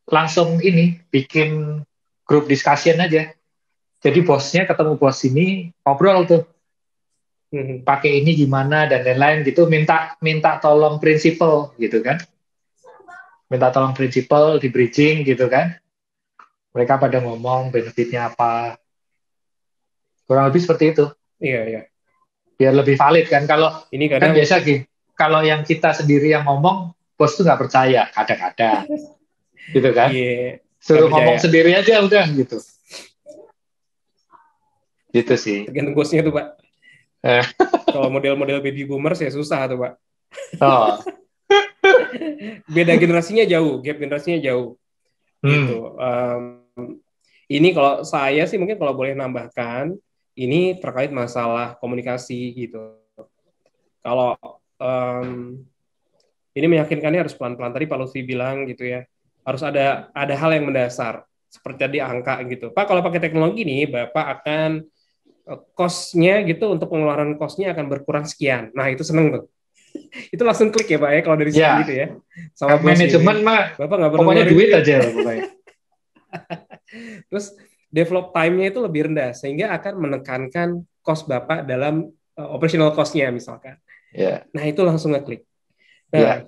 langsung bikin grup discussion aja. Jadi bosnya ketemu bos ini, ngobrol tuh. Pakai ini gimana dan lain-lain gitu, minta tolong prinsipal gitu kan. Minta tolong prinsipal di bridging gitu kan. Mereka pada ngomong benefitnya apa. Kurang lebih seperti itu. Iya. Biar lebih valid kan. Kalau ini kadang kan biasa gitu. Kalau yang kita sendiri yang ngomong, bos tuh nggak percaya kadang-kadang. Gitu kan. Iya. Suruh ngomong sendiri aja udah gitu. Gitu sih. Tergantung bosnya tuh Pak. Kalau model-model baby boomers ya susah tuh Pak. Beda generasinya jauh, gap generasinya jauh. Gitu. Ini kalau saya sih mungkin kalau boleh nambahkan, ini terkait masalah komunikasi gitu. Kalau ini meyakinkannya harus pelan-pelan. Tadi Pak Lutfi bilang gitu ya, harus ada hal yang mendasar seperti tadi angka gitu. Pak kalau pakai teknologi nih, Bapak akan cost-nya gitu, untuk pengeluaran cost-nya akan berkurang sekian. Nah itu seneng tuh. Itu langsung klik ya Pak ya kalau dari sini gitu ya. Sama manajemen mah Bapak nggak perlu pokoknya duit aja lah pokoknya. Terus develop time-nya itu lebih rendah sehingga akan menekankan cost Bapak dalam operational cost-nya misalkan. Nah itu langsung ngeklik. Nah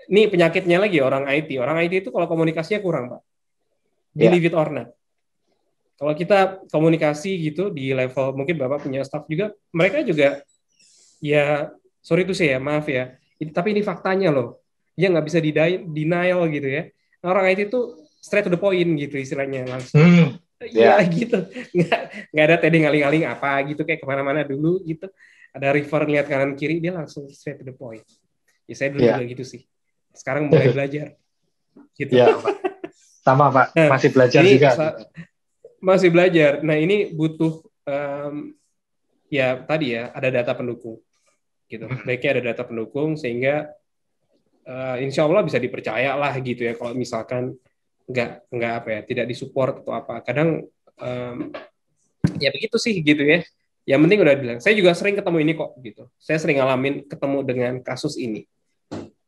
ini penyakitnya lagi orang IT. Orang IT itu kalau komunikasinya kurang Pak. Believe it or not. Kalau kita komunikasi gitu di level, mungkin Bapak punya staff juga, mereka juga ya sorry itu saya maaf ya, tapi ini faktanya loh, dia nggak bisa denial gitu ya. Nah, orang IT itu straight to the point gitu istilahnya langsung. Iya gitu, nggak ada tadi ngaling-ngaling apa gitu kayak kemana-mana dulu gitu. Ada refer lihat kanan kiri dia langsung straight to the point. Ya saya dulu juga gitu sih. Sekarang mulai belajar. Gitu. Sama Pak, Nah, masih belajar ini juga. masih belajar. Nah, ini butuh ya tadi ya ada data pendukung gitu. Baiknya ada data pendukung sehingga insya Allah bisa dipercaya lah gitu ya. Kalau misalkan nggak apa ya tidak disupport atau apa. Kadang ya begitu sih gitu ya. Yang penting udah bilang. Saya juga sering ketemu ini kok gitu. Saya sering ngalamin ketemu dengan kasus ini.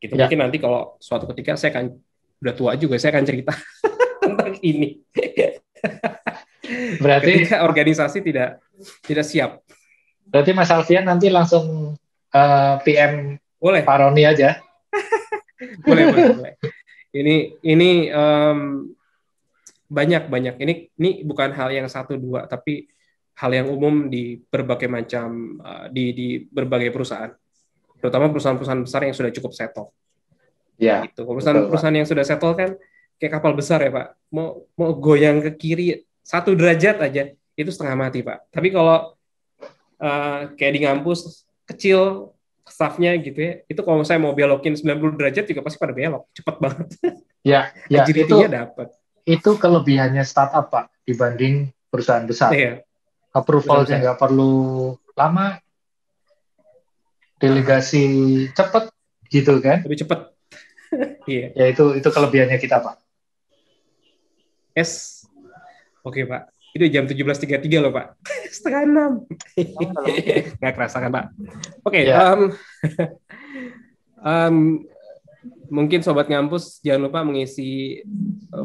Gitu. Ya. Mungkin nanti kalau suatu ketika saya akan udah tua juga saya akan cerita tentang ini. Berarti Ketika organisasi tidak siap. Berarti Mas Alfian nanti langsung PM Boleh. Pak Roni aja. boleh. Ini banyak. Ini bukan hal yang satu dua, tapi hal yang umum di berbagai macam di berbagai perusahaan, terutama perusahaan-perusahaan besar yang sudah cukup settle. Ya. Gitu. Perusahaan yang sudah settle kan kayak kapal besar ya Pak. Mau goyang ke kiri 1 derajat aja itu setengah mati Pak. Tapi kalau kayak di ngampus kecil staffnya gitu ya, itu kalau saya mau belokin 90 derajat juga pasti pada belok, cepet banget. Ya Agility-nya dapat. Itu kelebihannya startup Pak dibanding perusahaan besar. Iya. Approval-nya nggak perlu lama, delegasi cepat gitu kan? Lebih cepat. Iya. Ya itu kelebihannya kita Pak. Yes. Oke Pak. Itu jam 17.33 loh Pak. 5:30. Nggak kerasa kan Pak? Oke. Ya. Mungkin Sobat Ngampus jangan lupa mengisi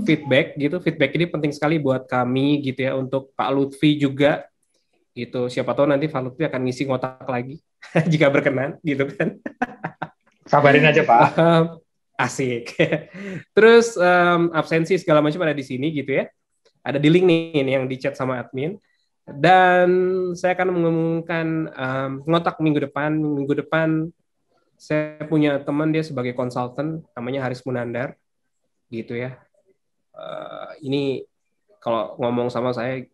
feedback gitu. Feedback ini penting sekali buat kami gitu ya, untuk Pak Lutfi juga gitu. Siapa tahu nanti Pak Lutfi akan ngisi ngotak lagi jika berkenan gitu kan. Kabarin aja Pak. Asik. Terus absensi segala macam ada di sini gitu ya. Ada di link nih yang di chat sama admin. Dan saya akan mengumumkan ngotak minggu depan. Saya punya teman dia sebagai konsultan namanya Haris Munandar gitu ya. Ini kalau ngomong sama saya,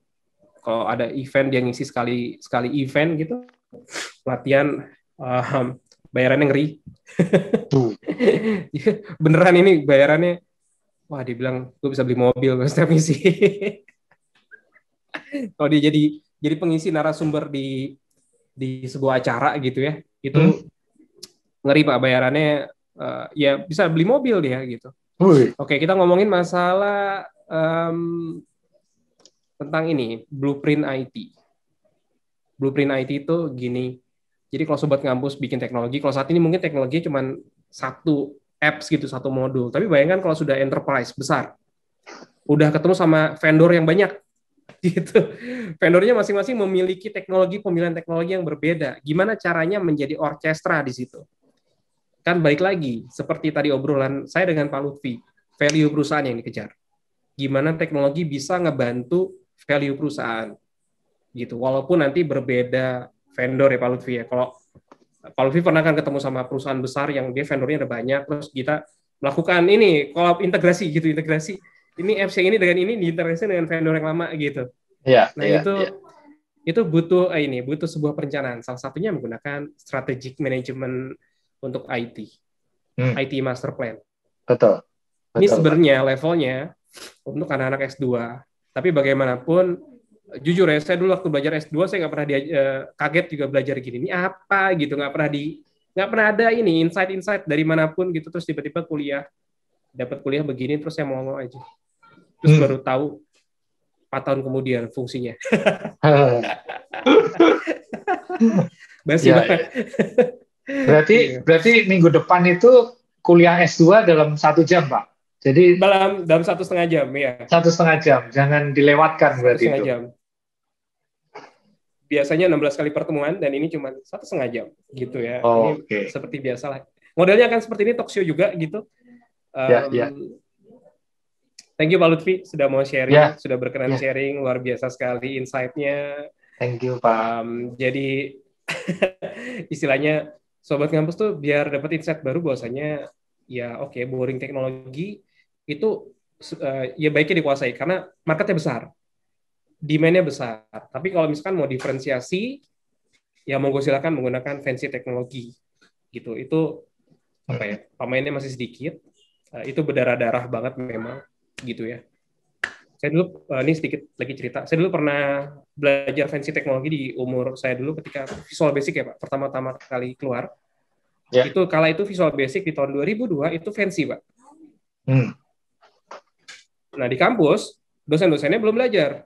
kalau ada event dia ngisi sekali event gitu, latihan bayarannya ngeri. Beneran ini bayarannya, wah dibilang gue bisa beli mobil setiap ngisi. Kalau dia jadi pengisi narasumber di sebuah acara gitu ya, itu ngeri Pak bayarannya, ya bisa beli mobil dia gitu. Oke, kita ngomongin masalah tentang ini, blueprint IT. Blueprint IT itu gini, jadi kalau Sobat Ngampus bikin teknologi, kalau saat ini mungkin teknologi cuma satu apps gitu, satu modul. Tapi bayangkan kalau sudah enterprise besar, udah ketemu sama vendor yang banyak, gitu. Vendornya masing-masing memiliki pemilihan teknologi yang berbeda. Gimana caranya menjadi orkestra di situ? Kan balik lagi, seperti tadi obrolan saya dengan Pak Lutfi, value perusahaan yang dikejar. Gimana teknologi bisa ngebantu value perusahaan, gitu. Walaupun nanti berbeda vendor ya Pak Lutfi ya. Kalau Pak Lutfi pernah kan ketemu sama perusahaan besar yang dia vendornya ada banyak, terus kita melakukan ini collab integrasi gitu, ini apps yang ini dengan ini diintegrasi dengan vendor yang lama gitu. Itu butuh sebuah perencanaan. Salah satunya menggunakan strategic management untuk IT master plan. Betul. Ini sebenarnya levelnya untuk anak-anak S2. Tapi bagaimanapun, jujur ya, saya dulu waktu belajar S2 saya nggak pernah kaget juga belajar gini. Ini apa gitu, nggak pernah ada ini insight dari manapun gitu. Terus tiba-tiba dapat kuliah begini, terus saya mau aja. Terus baru tahu 4 tahun kemudian fungsinya. Basi banget. Berarti minggu depan itu kuliah S2 dalam 1 jam, Pak. Jadi dalam 1,5 jam ya. 1,5 jam, jangan dilewatkan berarti 1,5 jam. Biasanya 16 kali pertemuan dan ini cuma 1,5 jam gitu ya. Ini seperti biasa lah. Modelnya akan seperti ini, talk show juga gitu. Thank you Pak Lutfi sudah mau sharing, sudah berkenan sharing, luar biasa sekali insight-nya. Thank you Pak. Jadi istilahnya Sobat Ngampus tuh biar dapat insight baru bahwasanya ya boring teknologi itu ya baiknya dikuasai karena marketnya besar, demand-nya besar. Tapi kalau misalkan mau diferensiasi, ya monggo silakan menggunakan fancy teknologi gitu. Itu pemainnya masih sedikit, itu berdarah-darah banget memang gitu ya. Saya dulu ini sedikit lagi cerita. Saya dulu pernah belajar fancy teknologi di umur saya dulu ketika Visual Basic ya Pak, pertama-tama kali keluar. Ya. Itu kala itu Visual Basic di tahun 2002 itu fancy Pak. Nah di kampus dosen-dosennya belum belajar.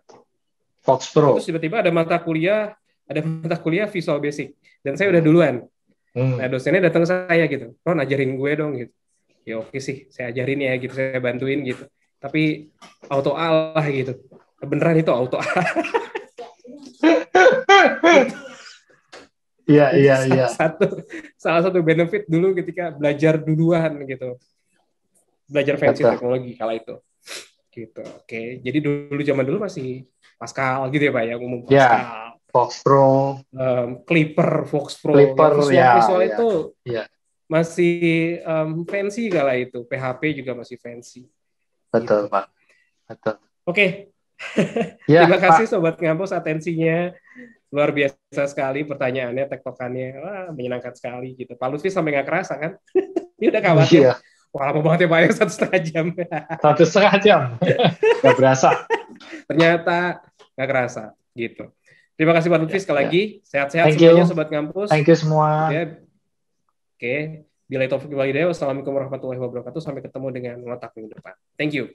Fox Pro. Terus tiba-tiba ada mata kuliah Visual Basic dan saya udah duluan. Nah dosennya datang ke saya gitu, Ron ajarin gue dong gitu. Ya oke sih, saya ajarin ya gitu, saya bantuin gitu. Tapi auto A lah gitu. Beneran itu auto A. Iya. Salah satu benefit dulu ketika belajar duluan gitu. Belajar fancy teknologi kala itu. Gitu. Oke, jadi zaman dulu masih Pascal gitu ya Pak ya, umum Pascal. Ya, Fox Pro, Clipper, Fox Pro, visual itu masih fancy kala itu. PHP juga masih fancy. Betul, gitu. Pak. Betul. Oke. Terima kasih Sobat Ngampus atensinya. Luar biasa sekali pertanyaannya, tektokannya. Wah, menyenangkan sekali gitu. Pak Lutfi sampai nggak kerasa kan? Ini udah khawatir. Iya. Wah, lama banget ya Pak ya, 1,5 jam. 1,5 jam. Nggak berasa. Ternyata nggak kerasa gitu. Terima kasih Pak Lutfi sekali lagi. Sehat-sehat Thank semuanya you. Sobat Ngampus. Thank you semua. Oke. Bila Taufik Walhidayah. Wassalamualaikum warahmatullahi wabarakatuh. Sampai ketemu dengan ngotak minggu depan. Thank you.